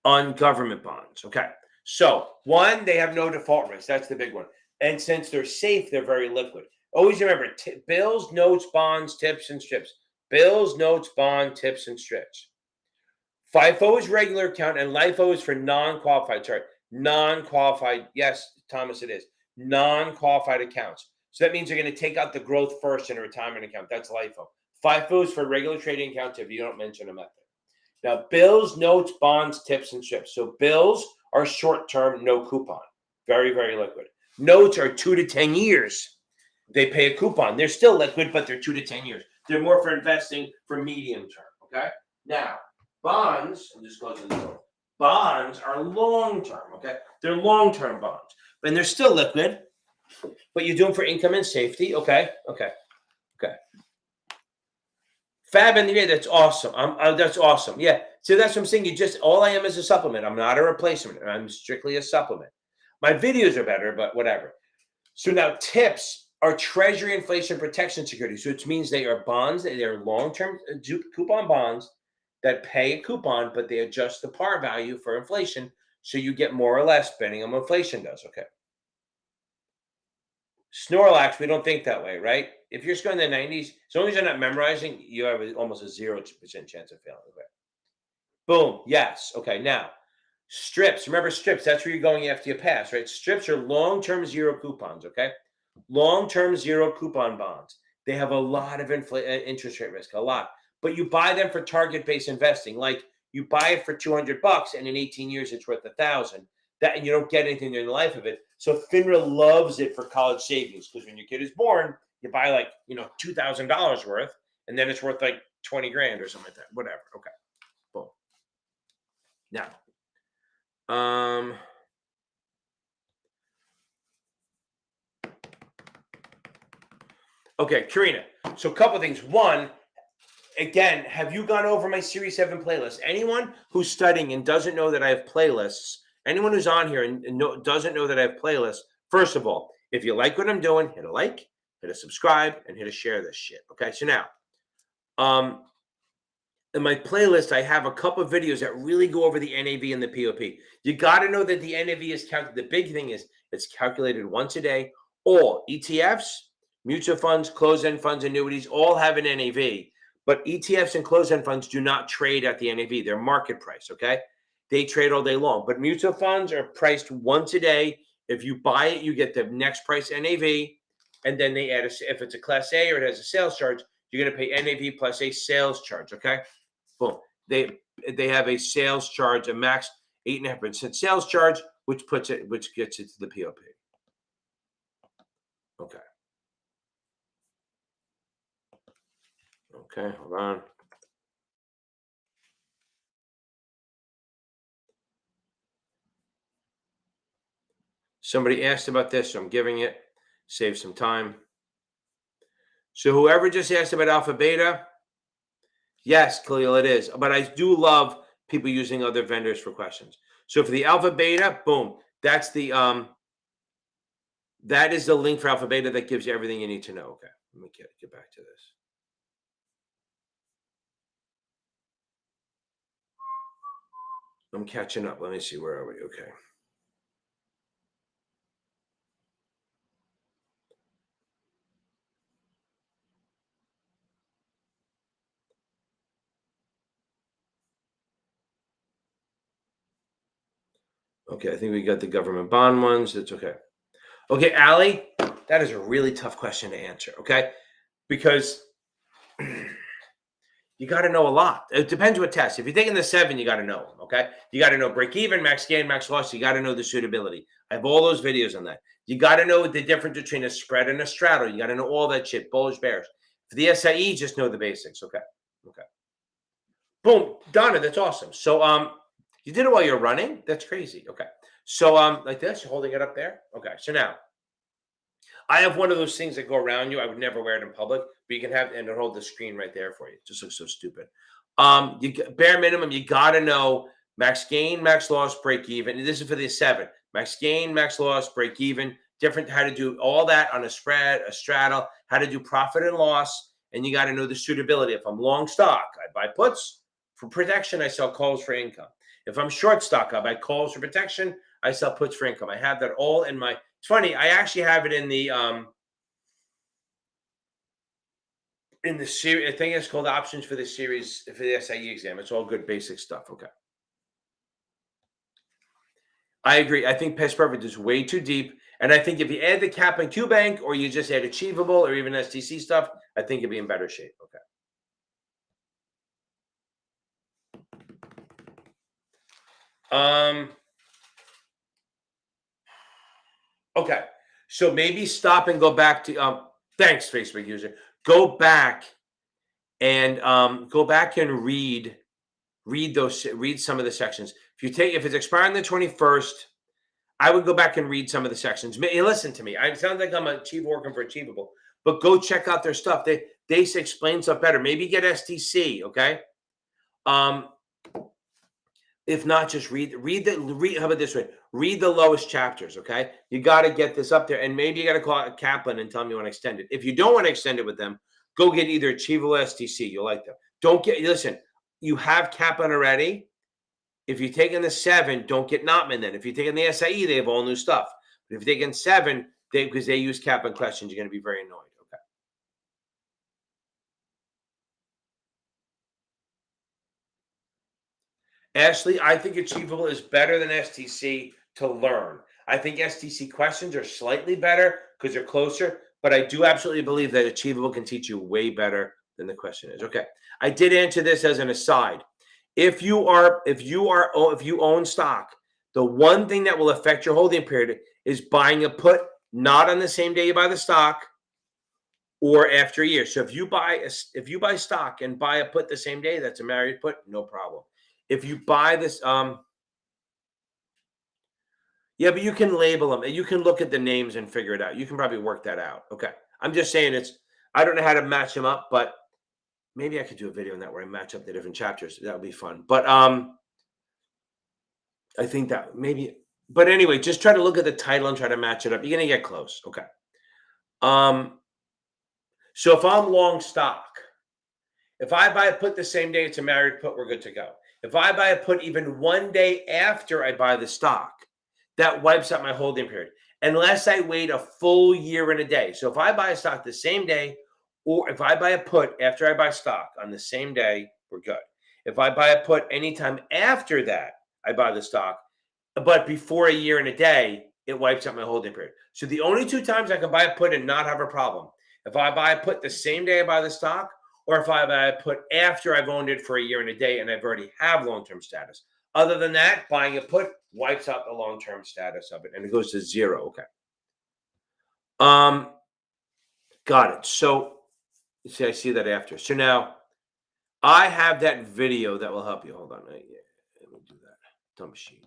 on government bonds? Okay. So one, they have no default risk. That's the big one. And since they're safe, they're very liquid. Always remember, bills, notes, bonds, tips, and strips. Bills, notes, bond, tips, and strips. FIFO is regular account, and LIFO is for non-qualified. Sorry, non-qualified. Yes, Thomas, it is non-qualified accounts. So that means you're going to take out the growth first in a retirement account. That's LIFO. FIFO is for regular trading accounts if you don't mention a method. Now, bills, notes, bonds, tips, and strips. So bills are short-term, no coupon. Very, very liquid. Notes are 2 to 10 years. They pay a coupon. They're still liquid, but they're 2 to 10 years. They're more for investing for medium term. Okay. Now, bonds, I'm just closing the door. Bonds are long-term. Okay. They're long-term bonds, and they're still liquid, but you do them for income and safety. Okay. Fab in the air. That's awesome. That's awesome. Yeah. So that's what I'm saying. All I am is a supplement. I'm not a replacement. I'm strictly a supplement. My videos are better, but whatever. So now tips are Treasury inflation protection securities. So it means they are bonds. They are long-term coupon bonds that pay a coupon, but they adjust the par value for inflation. So you get more or less depending on what inflation does. Okay. Snorlax, we don't think that way, right? If you're scoring in the 90s, as long as you're not memorizing, you have almost a 0% chance of failing. Okay. Boom. Yes. Okay. Now, strips. Remember strips. That's where you're going after you pass, right? Strips are long-term zero coupons. Okay. Long-term zero coupon bonds. They have a lot of interest rate risk, a lot. But you buy them for target-based investing. Like you buy it for $200, and in 18 years it's worth $1,000. That, and you don't get anything in the life of it. So FINRA loves it for college savings because when your kid is born, you buy like $2,000 worth, and then it's worth like 20 grand or something like that. Whatever. Okay. Boom. Now, okay, Karina. So a couple things. One, again, have you gone over my Series 7 playlist? Anyone who's studying and doesn't know that I have playlists, anyone who's on here and doesn't know that I have playlists, first of all, if you like what I'm doing, hit a like, hit a subscribe, and hit a share this shit. Okay, so now, in my playlist, I have a couple of videos that really go over the NAV and the POP. You got to know that the NAV is calculated. The big thing is it's calculated once a day. All ETFs, mutual funds, closed-end funds, annuities, all have an NAV. But ETFs and closed-end funds do not trade at the NAV. They're market price, okay? They trade all day long. But mutual funds are priced once a day. If you buy it, you get the next price NAV. And then they add, if it's a Class A or it has a sales charge, you're going to pay NAV plus a sales charge, okay? Boom. They have a sales charge, a max 8.5% sales charge, which gets it to the POP. Okay. Okay, hold on. Somebody asked about this, so I'm giving it. Save some time. So whoever just asked about alpha beta, yes, Khalil, it is. But I do love people using other vendors for questions. So for the alpha beta, boom, that's the that is the link for alpha beta that gives you everything you need to know. Okay, let me get back to this. I'm catching up. Let me see, where are we? Okay. Okay, I think we got the government bond ones. That's okay. Okay, Allie, that is a really tough question to answer, okay? Because you got to know a lot. It depends what test. If you're taking the 7, you got to know them, okay? You got to know break even, max gain, max loss. You got to know the suitability. I have all those videos on that. You got to know the difference between a spread and a straddle. You got to know all that shit, bullish, bearish. For the SIE, just know the basics, okay? Okay. Boom, Donna, that's awesome. So you did it while you're running? That's crazy. Okay. So like this, you're holding it up there? Okay. So now I have one of those things that go around you. I would never wear it in public, but you can have and it'll hold the screen right there for you. It just looks so stupid. You bare minimum, you gotta know max gain, max loss, break even. And this is for the 7. Max gain, max loss, break even. Different how to do all that on a spread, a straddle, how to do profit and loss, and you got to know the suitability. If I'm long stock, I buy puts for protection. I sell calls for income. If I'm short stock, I buy calls for protection. I sell puts for income. I have that all in my. It's funny. I actually have it in the series. I think it's called options for the series for the SIE exam. It's all good basic stuff. Okay. I agree. I think Past Perfect is way too deep. And I think if you add the cap and Q bank or you just add achievable or even STC stuff, I think you'd be in better shape. Okay. Okay. So maybe stop and go back to thanks, Facebook user. Go back and read some of the sections. If it's expiring the 21st, I would go back and read some of the sections. Listen to me. I sound like I'm working for Achievable, but go check out their stuff. they explain stuff better. Maybe get STC, okay? If not, just read. How about this way? Read the lowest chapters, okay? You got to get this up there, and maybe you got to call it Kaplan and tell them you want to extend it. If you don't want to extend it with them, go get either Achievable or STC. You'll like them. Don't get. Listen, you have Kaplan already. If you're taking the 7, don't get Notman then. If you're taking the SIE, they have all new stuff. But if you're taking 7, because they use Kaplan questions, you're going to be very annoyed. Okay. Ashley, I think Achievable is better than STC to learn. I think STC questions are slightly better because they're closer, but I do absolutely believe that Achievable can teach you way better than the question is. Okay. I did answer this as an aside. If you own stock, the one thing that will affect your holding period is buying a put not on the same day you buy the stock or after a year. So if you buy stock and buy a put the same day, that's a married put, no problem. If you buy this, yeah, but you can label them and you can look at the names and figure it out. You can probably work that out. Okay. I'm just saying I don't know how to match them up, but maybe I could do a video on that where I match up the different chapters. That would be fun. But I think that maybe, but anyway, just try to look at the title and try to match it up. You're going to get close. Okay. So if I'm long stock, if I buy a put the same day it's a married put, we're good to go. If I buy a put even one day after I buy the stock, that wipes out my holding period. Unless I wait a full year and a day. So if I buy a stock the same day, or if I buy a put after I buy stock on the same day, we're good. If I buy a put anytime after that, I buy the stock, but before a year and a day, it wipes out my holding period. So the only 2 times I can buy a put and not have a problem, if I buy a put the same day I buy the stock, or if I buy a put after I've owned it for a year and a day and I've already have long-term status. Other than that, buying a put wipes out the long-term status of it and it goes to 0. Okay. Got it. So see, I see that after. So now I have that video that will help you. Hold on. Yeah, let me do that. Dump sheet.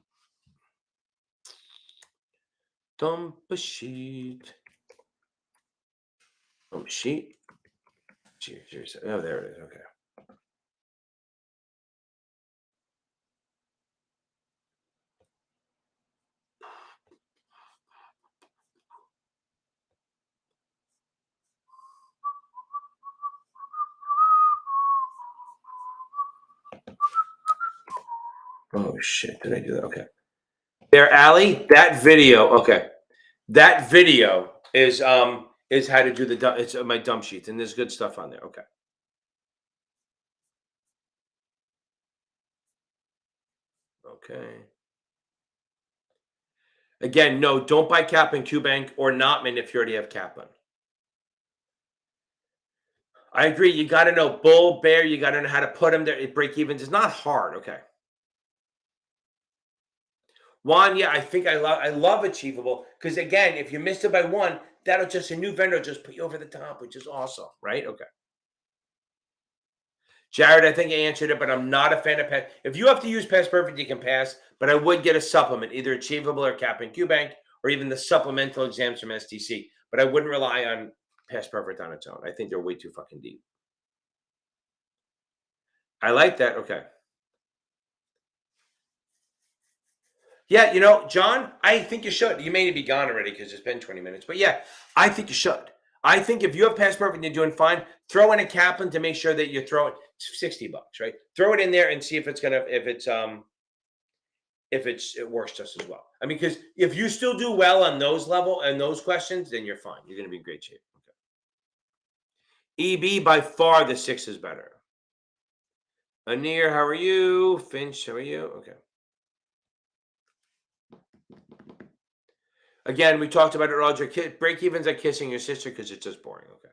Dump sheet. Dump sheet. Cheers. Oh, there it is. Okay. Oh shit! Did I do that? Okay. There, Allie. That video. Okay. That video is how to do it's my dump sheets, and there's good stuff on there. Okay. Okay. Again, no, don't buy Kaplan, QBank, or Notman if you already have Kaplan. I agree. You got to know bull, bear. You got to know how to put them there. Break evens is not hard. Okay. Juan, yeah, I think I love Achievable because again, if you missed it by 1, that'll just a new vendor just put you over the top, which is awesome, right? Okay. Jared, I think I answered it, but I'm not a fan of Past. If you have to use Past Perfect, you can pass, but I would get a supplement, either Achievable or Kaplan QBank, or even the supplemental exams from STC. But I wouldn't rely on Past Perfect on its own. I think they're way too fucking deep. I like that. Okay. Yeah, John, I think you should. You may be gone already because it's been 20 minutes. But yeah, I think you should. I think if you have Past Perfect and you're doing fine, throw in a Kaplan to make sure that you throw it $60, right? Throw it in there and see if it works just as well. I mean, because if you still do well on those level and those questions, then you're fine. You're going to be in great shape. Okay. EB by far the 6 is better. Anir, how are you? Finch, how are you? Okay. Again, we talked about it, Roger. Break evens are kissing your sister because it's just boring. Okay.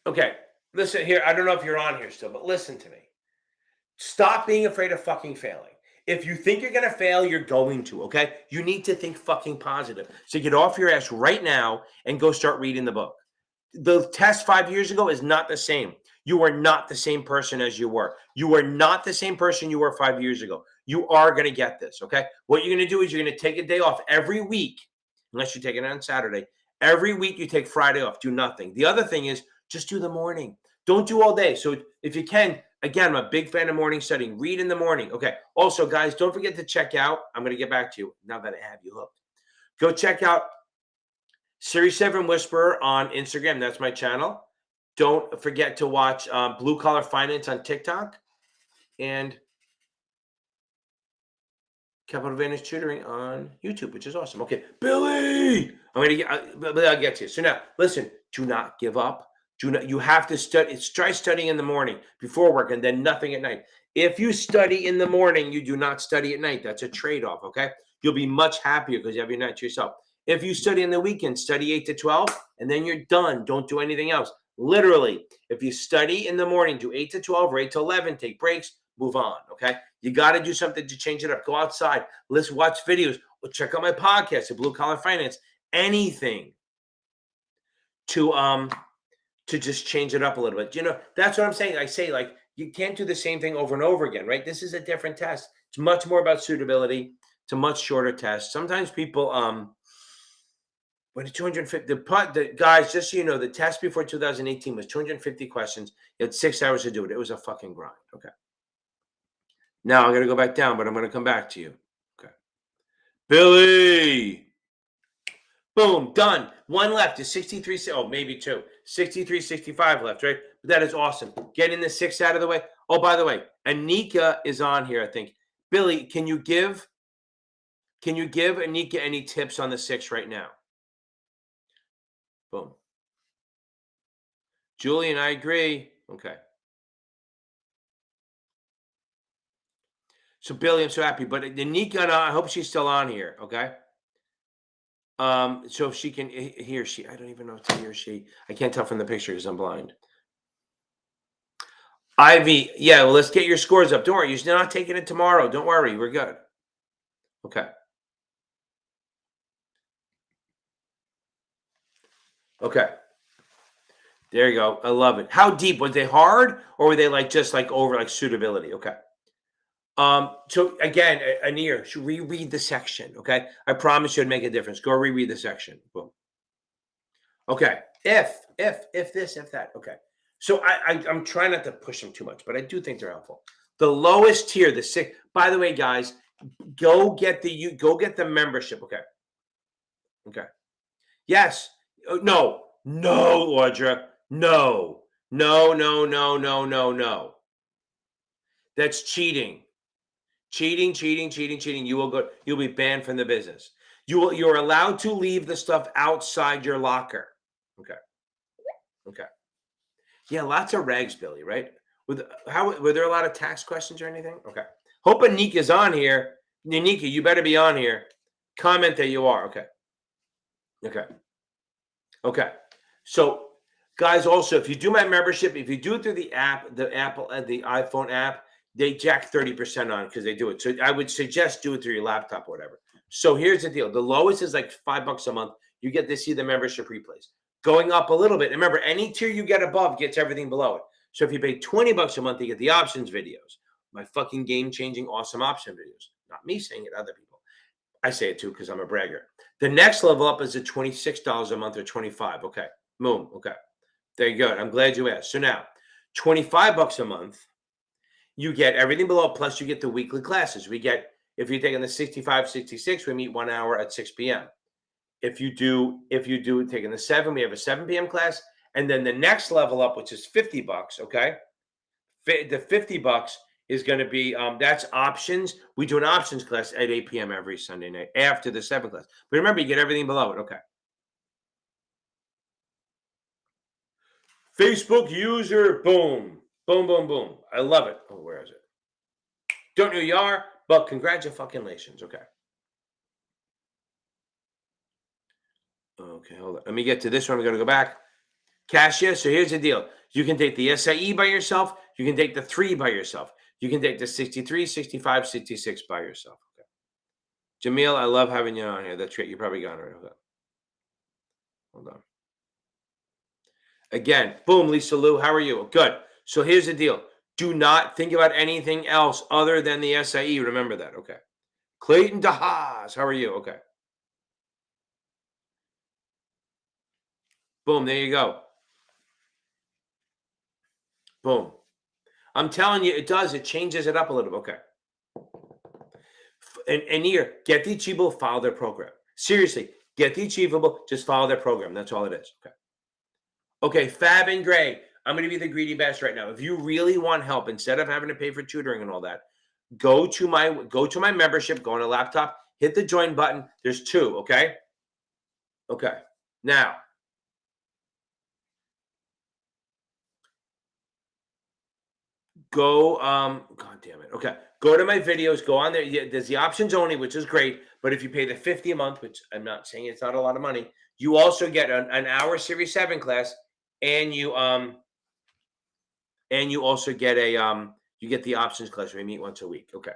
Okay. Listen here. I don't know if you're on here still, but listen to me. Stop being afraid of fucking failing. If you think you're going to fail, you're going to, okay? You need to think fucking positive. So get off your ass right now and go start reading the book. The test 5 years ago is not the same. You are not the same person as you were. You are not the same person you were 5 years ago. You are going to get this, okay? What you're going to do is you're going to take a day off every week, unless you take it on Saturday. Every week you take Friday off, do nothing. The other thing is just do the morning. Don't do all day. So if you can, again, I'm a big fan of morning studying. Read in the morning. Okay. Also, guys, don't forget to check out. I'm going to get back to you now that I have you hooked. Go check out Series 7 Whisperer on Instagram. That's my channel. Don't forget to watch Blue Collar Finance on TikTok and Capital Advantage Tutoring on YouTube, which is awesome. Okay, Billy, I'll get to you. So now, listen, do not give up. You have to study. Try studying in the morning before work and then nothing at night. If you study in the morning, you do not study at night. That's a trade-off, okay? You'll be much happier because you have your night to yourself. If you study in the weekend, study 8 to 12, and then you're done. Don't do anything else. Literally, if you study in the morning, do 8 to 12 or 8 to 11, take breaks, move on, okay? You got to do something to change it up. Go outside, listen, watch videos, or check out my podcast at Blue Collar Finance. Anything to just change it up a little bit. You know, that's what I'm saying. I say, like, you can't do the same thing over and over again, right? This is a different test. It's much more about suitability. It's a much shorter test. Sometimes people, when it's 250, guys, just so you know, the test before 2018 was 250 questions. You had 6 hours to do it. It was a fucking grind. Okay. Now I'm going to go back down, but I'm going to come back to you. Okay. Billy. Boom. Done. One left is 63. Oh, maybe two. 63, 65 left, right? But that is awesome. Getting the 6 out of the way. Oh, by the way, Anika is on here, I think. Billy, can you give Anika any tips on the 6 right now? Boom. Julian, I agree. Okay. So Billy, I'm so happy. But Anika, I hope she's still on here. Okay. So if she can, he or she, I don't even know if it's he or she. I can't tell from the picture because I'm blind. Ivy, yeah, well, let's get your scores up. Don't worry, you're not taking it tomorrow. Don't worry, we're good. Okay. Okay. There you go. I love it. How deep? Was they hard or were they like just like over like suitability? Okay. So again, Anir, should reread the section. Okay. I promise you it'd make a difference. Go reread the section. Boom. Okay. If this, if that. Okay. So I'm trying not to push them too much, but I do think they're helpful. The lowest tier, the 6. By the way, guys, go get the membership. Okay. Okay. Yes. No, Audra. No. That's cheating. Cheating. You'll be banned from the business. You're allowed to leave the stuff outside your locker. Okay. Yeah, lots of regs, Billy, right? Were there a lot of tax questions or anything? Okay. Hope Anika's on here. Anika, you better be on here. Comment that you are. Okay. So, guys, also, if you do my membership, if you do it through the app, the iPhone app, they jack 30% on it because they do it. So I would suggest do it through your laptop or whatever. So here's the deal. The lowest is like $5 a month. You get to see the membership replays. Going up a little bit. Remember, any tier you get above gets everything below it. So if you pay $20 a month, you get the options videos. My fucking game-changing, awesome option videos. Not me saying it, other people. I say it too because I'm a bragger. The next level up is at $26 a month or $25. Okay. Boom. Okay. There you go. I'm glad you asked. So now, $25 a month, you get everything below, plus you get the weekly classes. We get, if you're taking the 65, 66, we meet 1 hour at 6 p.m. If you do taking the 7, we have a 7 p.m. class. And then the next level up, which is $50, okay? The $50 is going to be, that's options. We do an options class at 8 p.m. every Sunday night after the 7 class. But remember, you get everything below it, okay? Facebook user, boom. Boom. I love it. Oh, where is it? Don't know who you are, but congratulations. Okay. Okay, hold on. Let me get to this one. We're going to go back. Cassia, so here's the deal. You can take the SIE by yourself. You can take the 3 by yourself. You can take the 63, 65, 66 by yourself. Okay. Jamil, I love having you on here. That's great. You're probably gone already. Hold on. Again, boom, Lisa Lou. How are you? Good. So here's the deal. Do not think about anything else other than the SIE. Remember that. Okay. Clayton DeHaas, how are you? Okay. Boom. There you go. Boom. I'm telling you, it does. It changes it up a little bit. Okay. And here, get the Achievable, follow their program. Seriously, get the Achievable, just follow their program. That's all it is. Okay. Okay, Fab and Gray. I'm going to be the greedy best right now. If you really want help, instead of having to pay for tutoring and all that, go to my membership, go on a laptop, hit the join button. There's two, okay? Okay. Now, go god damn it. Okay. Go to my videos, go on there. Yeah, there's the options only, which is great, but if you pay the 50 a month, which I'm not saying it's not a lot of money, you also get an hour series 7 class, and you also get you get the options class where we meet once a week. Okay.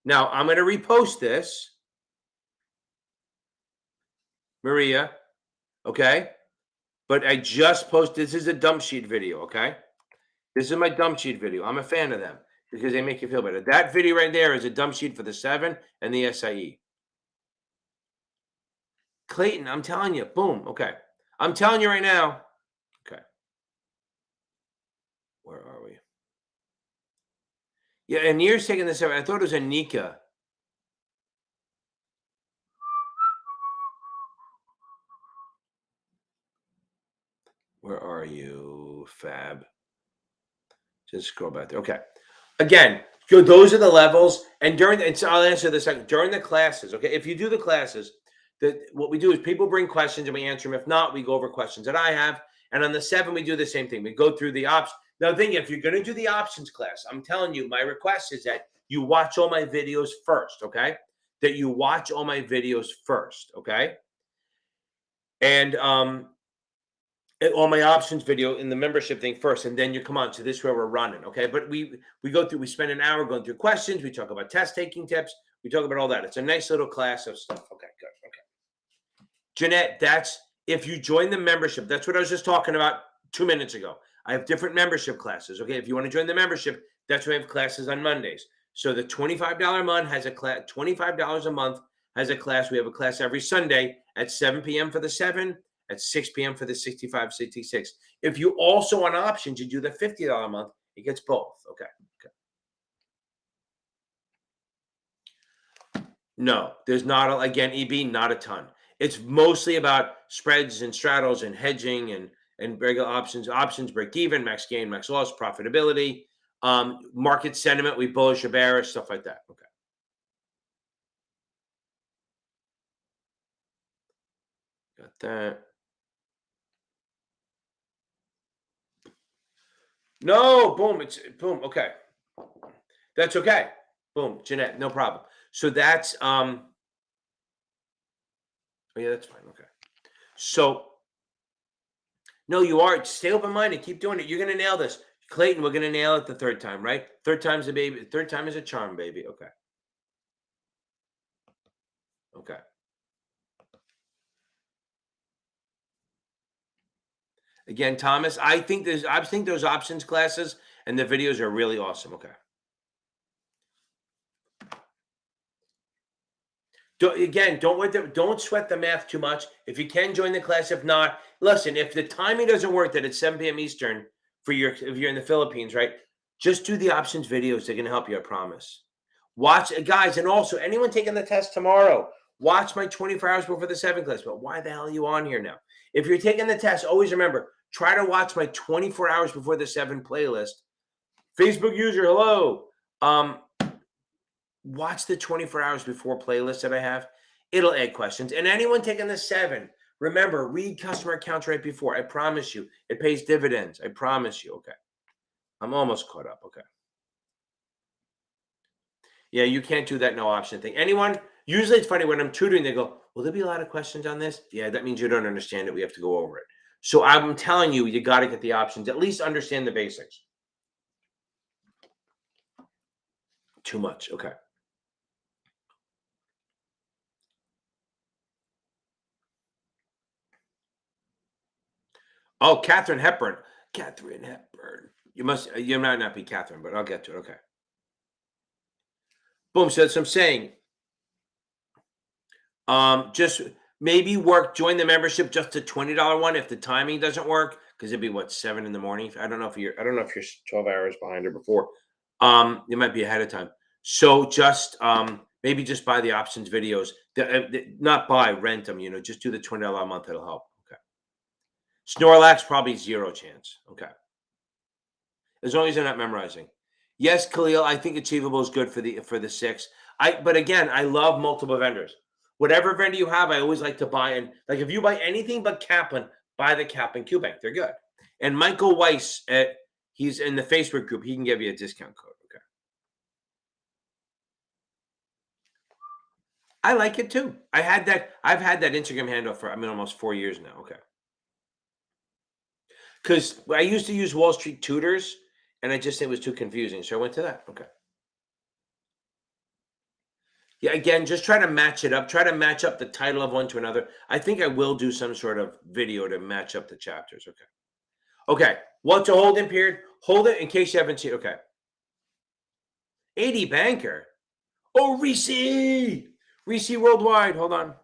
Now I'm going to repost this, Maria. Okay. But I just posted, this is a dump sheet video. Okay. This is my dump sheet video. I'm a fan of them because they make you feel better. That video right there is a dump sheet for the 7 and the SIE. Clayton, I'm telling you. Boom. Okay. I'm telling you right now. Okay. Where are we? Yeah. And you're taking this over. I thought it was Anika. Where are you, Fab? Just scroll back there. Okay. Again, those are the levels. And I'll answer this during the classes. Okay. If you do the classes, what we do is people bring questions and we answer them. If not, we go over questions that I have. And on the 7, we do the same thing. We go through the options. Now, the thing, if you're going to do the options class, I'm telling you, my request is that you watch all my videos first. Okay. That you watch all my videos first. Okay. And all my options video in the membership thing first, and then you come on. So this is where we're running, okay? But we spend an hour going through questions. We talk about test taking tips. We talk about all that. It's a nice little class of stuff. Okay, good. Okay, Jeanette, that's if you join the membership. That's what I was just talking about 2 minutes ago. I have different membership classes. Okay, if you want to join the membership, that's why I have classes on Mondays. So the $25 a month has a class. $25 a month has a class. We have a class every Sunday at 7 p.m. for the 7. At 6 p.m. for the 65, 66. If you also on options, you do the $50 a month, it gets both. Okay. No, there's not, again, EB, not a ton. It's mostly about spreads and straddles and hedging and regular options break even, max gain, max loss, profitability, market sentiment, we bullish or bearish, stuff like that. Okay. Got that. No, boom. It's boom. Okay. That's okay. Boom. Jeanette, no problem. So that's oh yeah, that's fine. Okay. So no, you are stay open minded. Keep doing it. You're gonna nail this. Clayton, we're gonna nail it the third time, right? Third time's a baby. Third time is a charm, baby. Okay. Okay. Again, Thomas, I think those options classes and the videos are really awesome. Okay. Don't sweat the math too much. If you can join the class, if not, listen. If the timing doesn't work, that it's 7 p.m. Eastern if you're in the Philippines, right? Just do the options videos. They're gonna help you. I promise. Watch, guys, and also anyone taking the test tomorrow. Watch my 24 hours before the 7 class. But why the hell are you on here now? If you're taking the test, always remember try to watch my 24 hours before the 7 playlist. Facebook user, hello. Watch the 24 hours before playlist that I have. It'll add questions. And anyone taking the 7, remember, read customer accounts right before. I promise you, it pays dividends. I promise you. Okay. I'm almost caught up. Okay. Yeah, you can't do that no option thing. Anyone, usually it's funny when I'm tutoring, they go, will there be a lot of questions on this? Yeah, that means you don't understand it. We have to go over it. So I'm telling you, you got to get the options, at least understand the basics. Too much. Okay. Oh, Katharine Hepburn. Katharine Hepburn. You might not be Catherine, but I'll get to it. Okay. Boom. So that's what I'm saying. Just maybe join the membership, just a $20 one if the timing doesn't work, because it'd be what, 7 in the morning. I don't know if you're 12 hours behind or before. You might be ahead of time. So just maybe just buy the options videos. Not buy, rent them. Just do the $20 a month. It'll help. Okay. Snorlax, probably 0 chance. Okay. As long as you're not memorizing. Yes, Khalil, I think achievable is good for the 6. But again, I love multiple vendors. Whatever vendor you have, I always like to buy. And like if you buy anything but Kaplan, buy the Kaplan Q Bank. They're good. And Michael Weiss, he's in the Facebook group. He can give you a discount code. Okay. I like it too. I've had that Instagram handle for almost 4 years now. Okay. Because I used to use Wall Street Tutors, and I just think it was too confusing. So I went to that. Okay. Yeah, again, just try to match it up. Try to match up the title of one to another. I think I will do some sort of video to match up the chapters. Okay. Okay. What's a holding period? Hold it in case you haven't seen. Okay. 80 banker. Oh, Reese Worldwide. Hold on.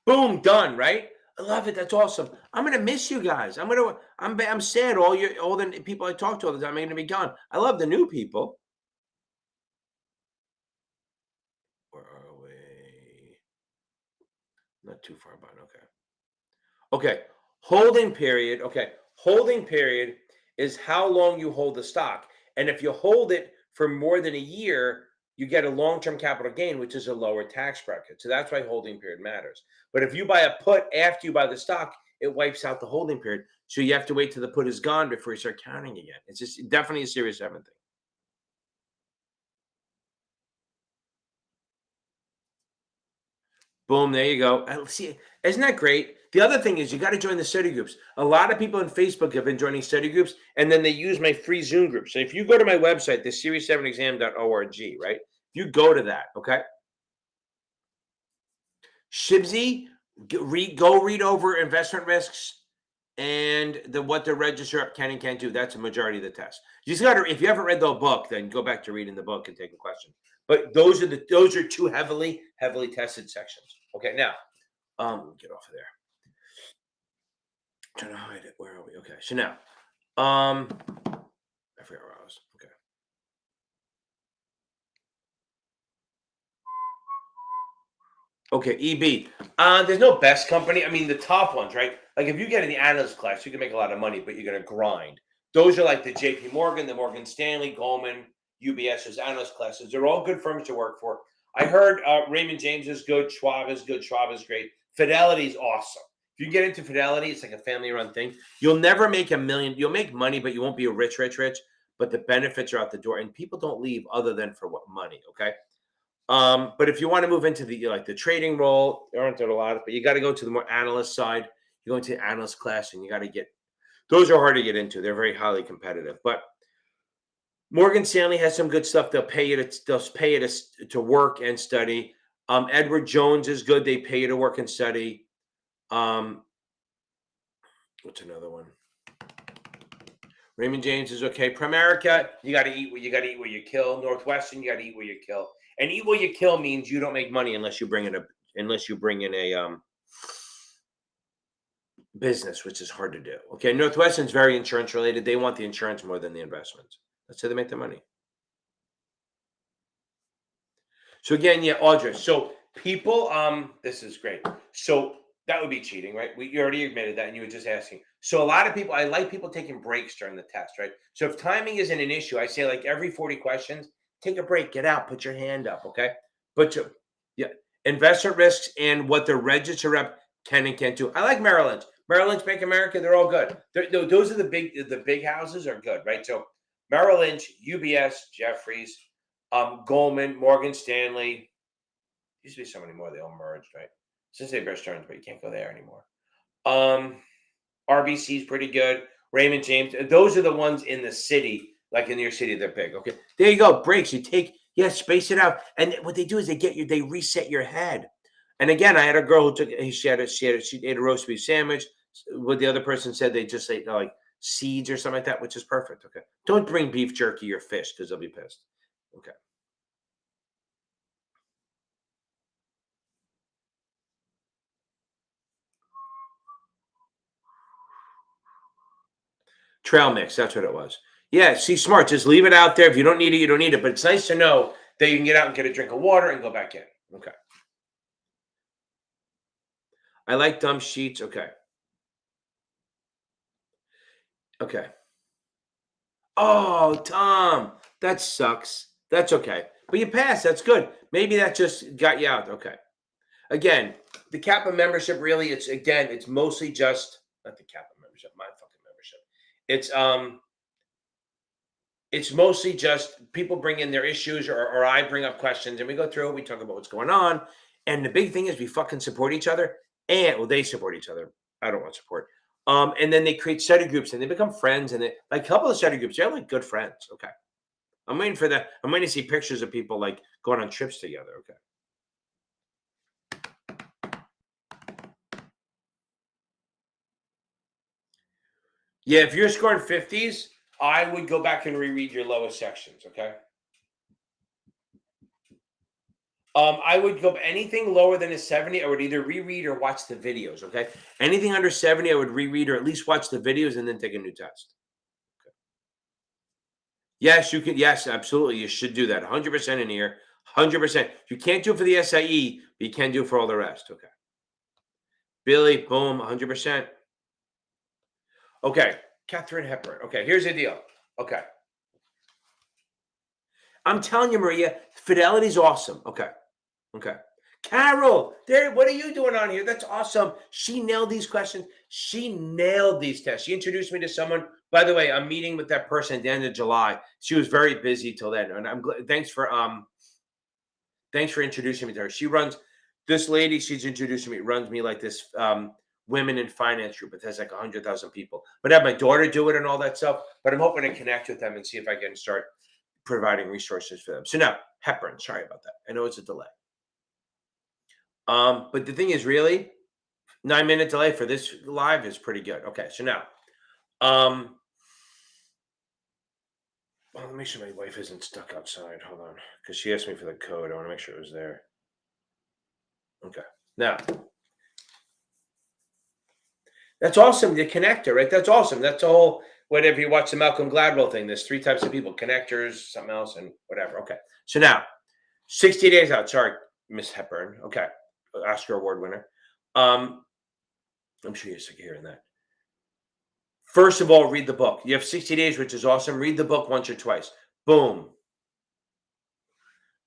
Boom, done, right? I love it. That's awesome. I'm gonna miss you guys. I'm sad. All the people I talk to all the time are gonna be gone. I love the new people. Where are we? Not too far behind. Okay. Okay. Holding period. Okay. Holding period is how long you hold the stock. And if you hold it for more than a year, you get a long-term capital gain, which is a lower tax bracket. So that's why holding period matters. But if you buy a put after you buy the stock, it wipes out the holding period. So you have to wait till the put is gone before you start counting again. It's just definitely a serious thing. Boom, there you go. See, isn't that great? The other thing is you got to join the study groups. A lot of people on Facebook have been joining study groups, and then they use my free Zoom group. So if you go to my website, the series7exam.org, right? If you go to that, okay? Shibsy, go read over investment risks and what the register up can and can't do. That's a majority of the test. You just got to, if you haven't read the book, then go back to reading the book and take a question. But those are two heavily tested sections. Okay, now get off of there. I'm trying to hide it. Where are we? Okay, so now I forgot where I was. Okay. Okay, EB. There's no best company. I mean, the top ones, right? Like if you get in the analyst class, you can make a lot of money, but you're gonna grind. Those are like the JP Morgan, the Morgan Stanley, Goldman, UBS's analyst classes. They're all good firms to work for. I heard Raymond James is good, Schwab is good, Schwab is great. Fidelity is awesome. If you get into Fidelity, it's like a family-run thing. You'll never make $1 million. You'll make money, but you won't be a rich. But the benefits are out the door, and people don't leave other than for what money. Okay. But if you want to move into the trading role, there aren't a lot, but you got to go to the more analyst side. You go into the analyst class, and you got to get those are hard to get into. They're very highly competitive. But Morgan Stanley has some good stuff. They'll pay you to work and study. Edward Jones is good. They pay you to work and study. What's another one? Raymond James is okay. Primerica, you got to eat what you kill. Northwestern, you got to eat what you kill. And eat what you kill means you don't make money unless you bring in a business, which is hard to do. Okay, Northwestern's very insurance related. They want the insurance more than the investments. That's how they make the money. So again, yeah, Audra. So people, this is great. So that would be cheating, right? You already admitted that, and you were just asking. So a lot of people, I like people taking breaks during the test, right? So if timing isn't an issue, I say like every 40 questions, take a break, get out, put your hand up, okay? Investment risks and what the register rep can and can't do. I like Merrill Lynch, Bank of America, they're all good. Those are the big houses are good, right? So Merrill Lynch, UBS, Jefferies, Goldman, Morgan Stanley. Used to be so many more, they all merged, right? Cincinnati Bear Stearns, but you can't go there anymore. RBC is pretty good. Raymond James, those are the ones in the city, like in your city, they're big. Okay, there you go. Breaks. You take, space it out. And what they do is they reset your head. And again, I had a girl who she ate a roast beef sandwich. What the other person said, they just ate like seeds or something like that, which is perfect. Okay. Don't bring beef jerky or fish because they'll be pissed. Okay. Trail mix. That's what it was. Yeah. See, smart. Just leave it out there. If you don't need it, you don't need it. But it's nice to know that you can get out and get a drink of water and go back in. Okay. I like dumb sheets. Okay. Okay. Oh, Tom, that sucks. That's okay. But you passed. That's good. Maybe that just got you out. Okay. Again, the Kappa membership really, it's mostly just not the Kappa membership, my fucking membership. It's mostly just people bring in their issues or I bring up questions and we go through it, we talk about what's going on. And the big thing is we fucking support each other. And well, they support each other. I don't want support. And then they create study groups and they become friends and they like a couple of study groups, they're like good friends. Okay. I'm waiting for that. I'm waiting to see pictures of people like going on trips together. Okay. Yeah, if you're scoring 50s, I would go back and reread your lowest sections, okay? I would go anything lower than a 70, I would either reread or watch the videos, okay? Anything under 70, I would reread or at least watch the videos and then take a new test. Okay. Yes, you can. Yes, absolutely. You should do that. 100% in here. 100%. You can't do it for the SIE, but you can do it for all the rest. Okay. Billy, boom, 100%. Okay. Catherine Hepburn. Okay, here's the deal. Okay. I'm telling you, Maria, fidelity's awesome. Okay. Okay. Carol, there, what are you doing on here? That's awesome. She nailed these questions. She nailed these tests. She introduced me to someone. By the way, I'm meeting with that person at the end of July. She was very busy till then. And I'm glad thanks for introducing me to her. She runs this lady, she's introducing me, runs me like this women in finance group. It has like 100,000 people. But I have my daughter do it and all that stuff. But I'm hoping to connect with them and see if I can start providing resources for them. So now, Hepburn, sorry about that. I know it's a delay. But the thing is, really, 9-minute delay for this live is pretty good. Okay, so now, well, let me make sure my wife isn't stuck outside. Hold on, because she asked me for the code. I want to make sure it was there. Okay, now that's awesome. The connector, right? That's awesome. That's all. Whatever you watch the Malcolm Gladwell thing, there's 3 types of people: connectors, something else, and whatever. Okay, so now 60 days out. Sorry, Miss Hepburn. Okay, Oscar Award winner. I'm sure you're sick of hearing that. First of all, read the book. You have 60 days, which is awesome. Read the book once or twice. Boom.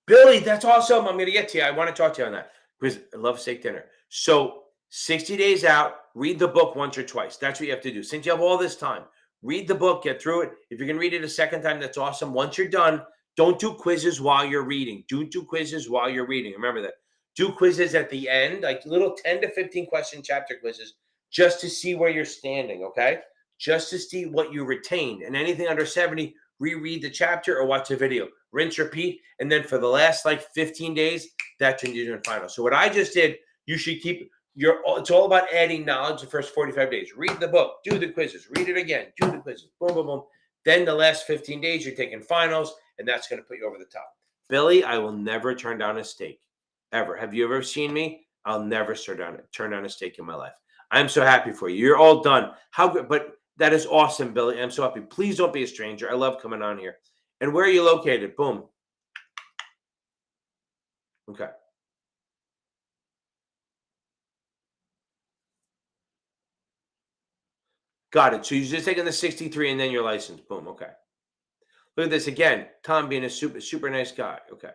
Billy, that's awesome. I'm going to get to you. I want to talk to you on that because I love steak dinner. So 60 days out, read the book once or twice. That's what you have to do. Since you have all this time, read the book, get through it. If you can read it a second time, that's awesome. Once you're done, don't do quizzes while you're reading. Do quizzes while you're reading. Remember that. Do quizzes at the end, like little 10 to 15 question chapter quizzes, just to see where you're standing, okay? Just to see what you retained. And anything under 70, reread the chapter or watch a video. Rinse, repeat. And then for the last like 15 days, that's when you're doing final. So what I just did, you should keep it's all about adding knowledge the first 45 days. Read the book, do the quizzes, read it again, do the quizzes, boom, boom, boom. Then the last 15 days, you're taking finals, and that's going to put you over the top. Billy, I will never turn down a steak. Ever. Have you ever seen me? I'll never turn down a steak in my life. I'm so happy for you. You're all done. How good, but that is awesome, Billy. I'm so happy. Please don't be a stranger. I love coming on here. And where are you located? Boom. Okay. Got it. So you're just taking the 63 and then your license. Boom. Okay. Look at this again. Tom being a super nice guy. Okay.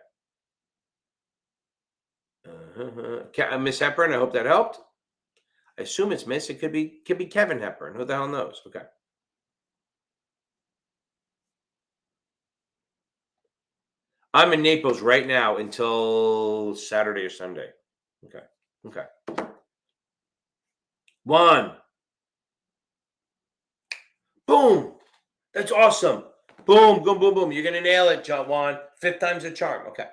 Miss Hepburn, I hope that helped. I assume it's Miss. It could be Kevin Hepburn. Who the hell knows? Okay. I'm in Naples right now until Saturday or Sunday. Okay. Okay. 1. Boom. That's awesome. Boom, boom, boom, boom. You're gonna nail it, John Juan. 5th time's a charm. Okay.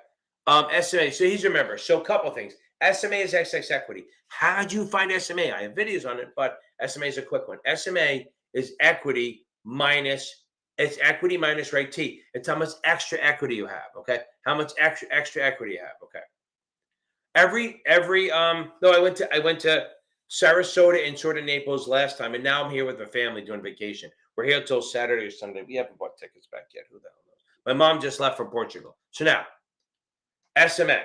SMA. So he's your member. So a couple things. SMA is XX equity. How do you find SMA? I have videos on it, but SMA is a quick one. SMA is equity minus, it's equity minus rate T. It's how much extra equity you have, okay? How much extra equity you have, okay? No, I went to Sarasota and sort of Naples last time, and now I'm here with my family doing vacation. We're here till Saturday or Sunday. We haven't bought tickets back yet. Who the hell knows? My mom just left for Portugal. So now, SMA,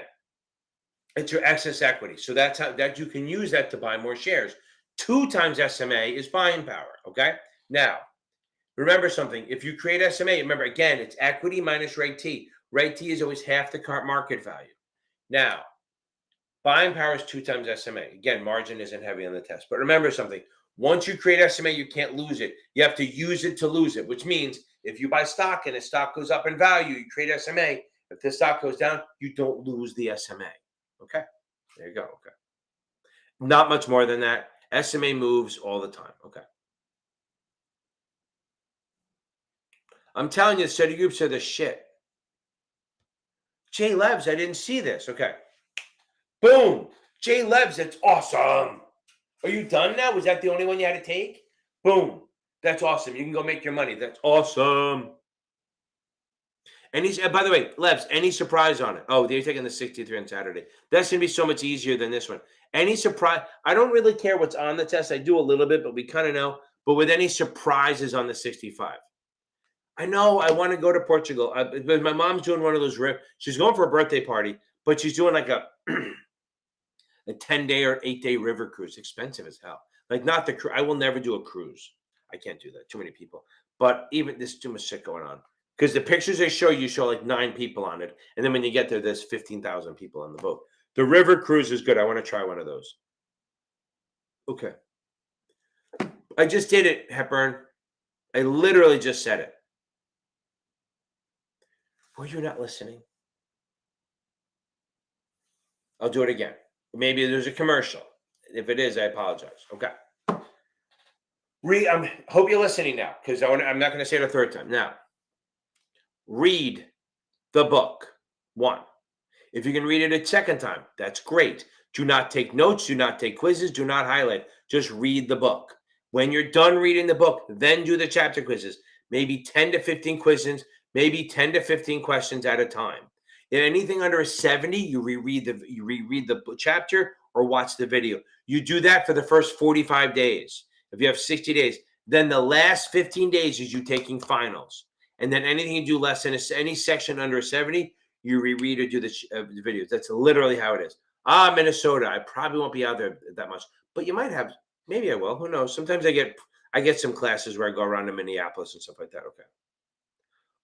it's your excess equity. So that's how that you can use that to buy more shares. 2 times SMA is buying power. Okay. Now, remember something. If you create SMA, remember again, it's equity minus rate T. Rate T is always half the current market value. Now, buying power is 2 times SMA. Again, margin isn't heavy on the test. But remember something. Once you create SMA, you can't lose it. You have to use it to lose it, which means if you buy stock and the stock goes up in value, you create SMA. If the stock goes down, you don't lose the SMA. Okay? There you go. Okay. Not much more than that. SMA moves all the time. Okay. I'm telling you, study groups are the shit. Jay Levs, I didn't see this. Okay. Boom. Jay Levs, that's awesome. Are you done now? Was that the only one you had to take? Boom. That's awesome. You can go make your money. That's awesome. And by the way, Levs, any surprise on it? Oh, they're taking the 63 on Saturday. That's going to be so much easier than this one. Any surprise? I don't really care what's on the test. I do a little bit, but we kind of know. But with any surprises on the 65. I know I want to go to Portugal. But my mom's doing one of those. She's going for a birthday party, but she's doing like a 10-day or 8-day river cruise. Expensive as hell. Like not the cruise. I will never do a cruise. I can't do that. Too many people. But even there's too much shit going on. Because the pictures they show you show like 9 people on it. And then when you get there, there's 15,000 people on the boat. The river cruise is good. I want to try one of those. Okay. I just did it, Hepburn. I literally just said it. Were you not listening? I'll do it again. Maybe there's a commercial. If it is, I apologize. Okay. I hope you're listening now, because I'm not going to say it a third time. Now, read the book. 1. If you can read it a second time, that's great. Do not take notes. Do not take quizzes. Do not highlight. Just read the book. When you're done reading the book, then do the chapter quizzes. Maybe 10 to 15 quizzes, maybe 10 to 15 questions at a time. If anything under a 70, you reread the chapter or watch the video. You do that for the first 45 days. If you have 60 days, then the last 15 days is you taking finals. And then anything you do less than any section under a 70, you reread or do the videos. That's literally how it is. Minnesota. I probably won't be out there that much, but you might have. Maybe I will. Who knows? Sometimes I get some classes where I go around to Minneapolis and stuff like that. Okay.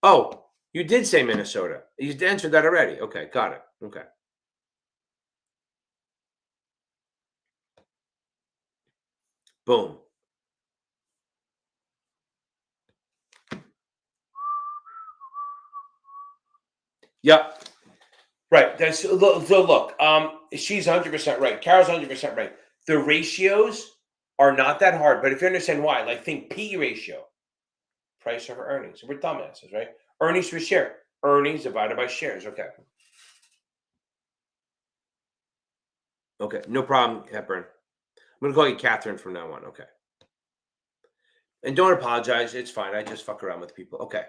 Oh, you did say Minnesota. You answered that already. Okay, got it. Okay. Boom. Yep. Right. So look, she's 100% right. Carol's 100% right. The ratios are not that hard, but if you understand why, like think P ratio, price over earnings. We're dumbasses, right? Earnings per share. Earnings divided by shares. Okay. Okay. No problem, Hepburn. I'm going to call you Catherine from now on. Okay. And don't apologize. It's fine. I just fuck around with people. Okay.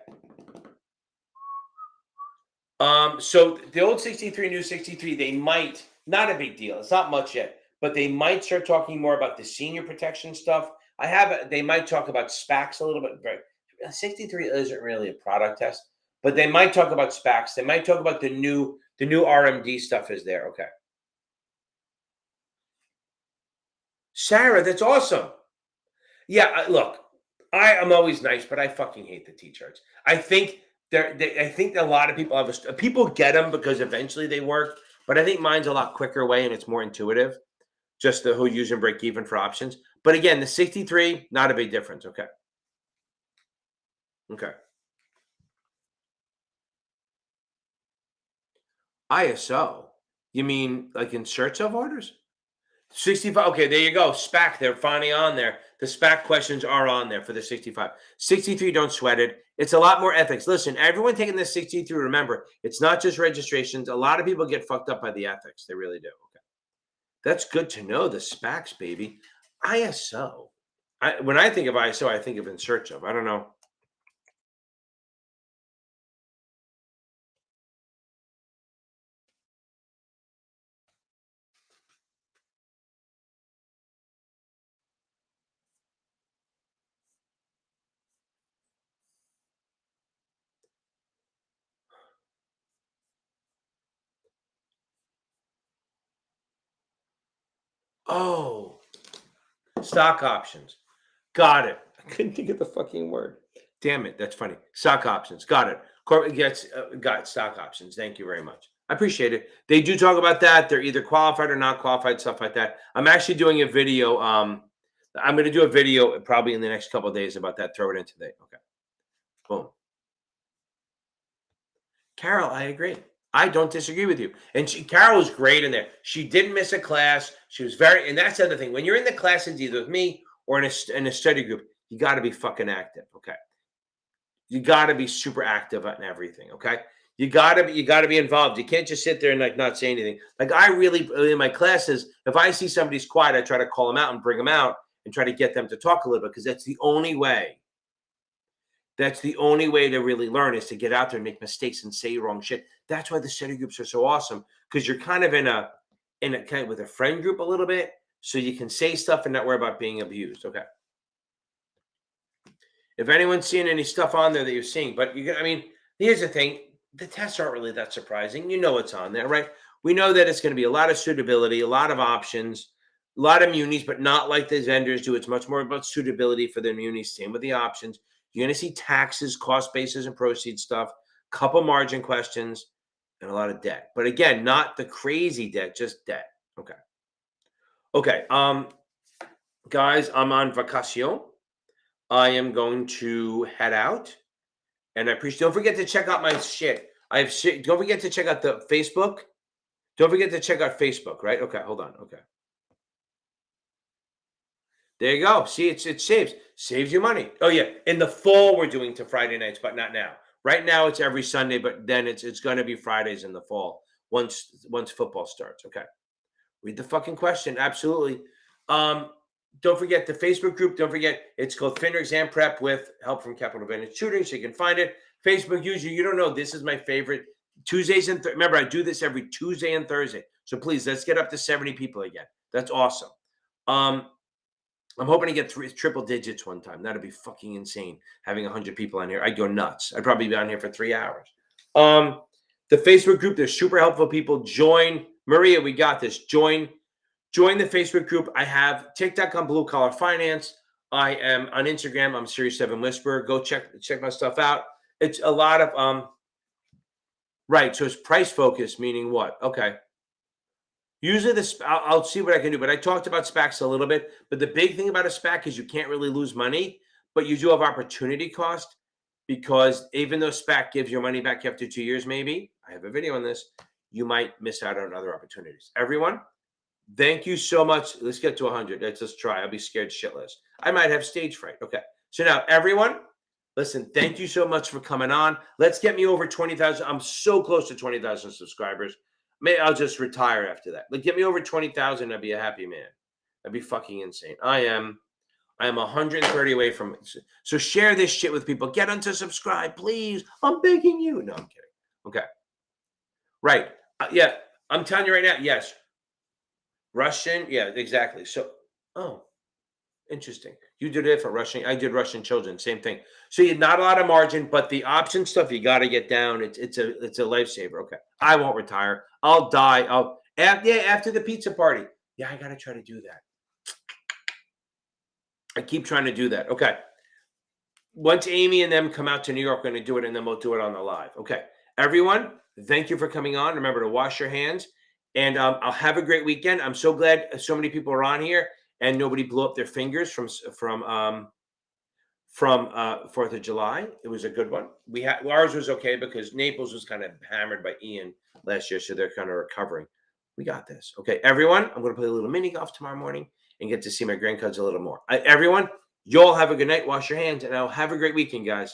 So the old 63, new 63, they might, not a big deal. It's not much yet, but they might start talking more about the senior protection stuff. They might talk about SPACs a little bit. But 63 isn't really a product test, but they might talk about SPACs. They might talk about the new RMD stuff is there. Okay. Sarah, that's awesome. Yeah, look, I am always nice, but I fucking hate the T-charts. I think I think a lot of people people get them because eventually they work, but I think mine's a lot quicker way and it's more intuitive. Just the whole use and break even for options. But again, the 63, not a big difference. Okay. Okay. ISO. You mean like in search of orders? 65. Okay, there you go. SPAC. They're finally on there. The SPAC questions are on there for the 65. 63, don't sweat it. It's a lot more ethics. Listen, everyone taking this 63, remember, it's not just registrations. A lot of people get fucked up by the ethics. They really do. Okay. That's good to know. The SPACs, baby. ISO. When I think of ISO, I think of in search of. I don't know. Oh, stock options. Got it. I couldn't think of the fucking word. Damn it. That's funny. Stock options. Got it. Corporate gets got stock options. Thank you very much. I appreciate it. They do talk about that. They're either qualified or not qualified, stuff like that. I'm actually doing a video. I'm going to do a video probably in the next couple of days about that. Throw it in today. Okay. Boom. Carol, I agree. I don't disagree with you. And Carol was great in there. She didn't miss a class. She was very, and that's the other thing. When you're in the classes, either with me or in a study group, you got to be fucking active. Okay. You got to be super active on everything. Okay. You got to be involved. You can't just sit there and like not say anything. Like I really, in my classes, if I see somebody's quiet, I try to call them out and bring them out and try to get them to talk a little bit because that's the only way. That's the only way to really learn is to get out there and make mistakes and say wrong shit. That's why the study groups are so awesome because you're kind of in a kind of with a friend group a little bit, so you can say stuff and not worry about being abused. Okay. If anyone's seeing any stuff on there that you're seeing, but I mean, here's the thing: the tests aren't really that surprising. You know what's on there, right? We know that it's going to be a lot of suitability, a lot of options, a lot of munis, but not like the vendors do. It's much more about suitability for the munis. Same with the options. You're going to see taxes, cost basis, and proceeds stuff, couple margin questions, and a lot of debt. But again, not the crazy debt, just debt. Okay. Okay. Guys, I'm on vacation. I am going to head out. And I appreciate. Don't forget to check out my shit. I have shit. Don't forget to check out the Facebook. Don't forget to check out Facebook, right? Okay, hold on. Okay. There you go. See, it saves you money. Oh yeah, in the fall we're doing to Friday nights, but not now. Right now it's every Sunday, but then it's going to be Fridays in the fall once football starts. Okay, read the fucking question. Absolutely. Don't forget the Facebook group. Don't forget it's called FINRA Exam Prep with help from Capital Advantage Tutoring, so you can find it. Facebook user, you don't know. This is my favorite. Tuesdays and remember, I do this every Tuesday and Thursday. So please, let's get up to 70 people again. That's awesome. I'm hoping to get triple digits one time. That'd be fucking insane. Having 100 people on here, I'd go nuts. I'd probably be on here for 3 hours. The Facebook group, they're super helpful people. Join Maria. We got this. Join the Facebook group. I have TikTok on Blue Collar Finance. I am on Instagram. I'm Series 7 Whisperer. Go check my stuff out. It's a lot of right. So it's price focused, meaning what? Okay. Usually I'll see what I can do, but I talked about SPACs a little bit. But the big thing about a SPAC is you can't really lose money, but you do have opportunity cost because even though SPAC gives your money back after 2 years, maybe I have a video on this, you might miss out on other opportunities. Everyone, thank you so much. Let's get to 100. Let's try. I'll be scared shitless. I might have stage fright. Okay. So now, everyone, listen, thank you so much for coming on. Let's get me over 20,000. I'm so close to 20,000 subscribers. Maybe I'll just retire after that. Like, get me over 20,000. I'd be a happy man. That'd be fucking insane. I am 130 away from it. So share this shit with people. Get unsubscribe, please. I'm begging you. No, I'm kidding. Okay. Right. Yeah. I'm telling you right now. Yes. Russian. Yeah, exactly. So, oh, interesting. You did it for Russian. I did Russian children. Same thing. So you not a lot of margin, but the option stuff you got to get down. It's a lifesaver. Okay. I won't retire. I'll die. After the pizza party. Yeah, I got to try to do that. I keep trying to do that. Okay. Once Amy and them come out to New York, we're going to do it, and then we'll do it on the live. Okay. Everyone, thank you for coming on. Remember to wash your hands, and I'll have a great weekend. I'm so glad so many people are on here, and nobody blew up their fingers from 4th of July. It was a good one. Ours was okay because Naples was kind of hammered by Ian last year, so they're kind of recovering. We got this. Okay, everyone, I'm going to play a little mini golf tomorrow morning and get to see my grandkids a little more. Everyone, you all have a good night. Wash your hands, and I'll have a great weekend, guys.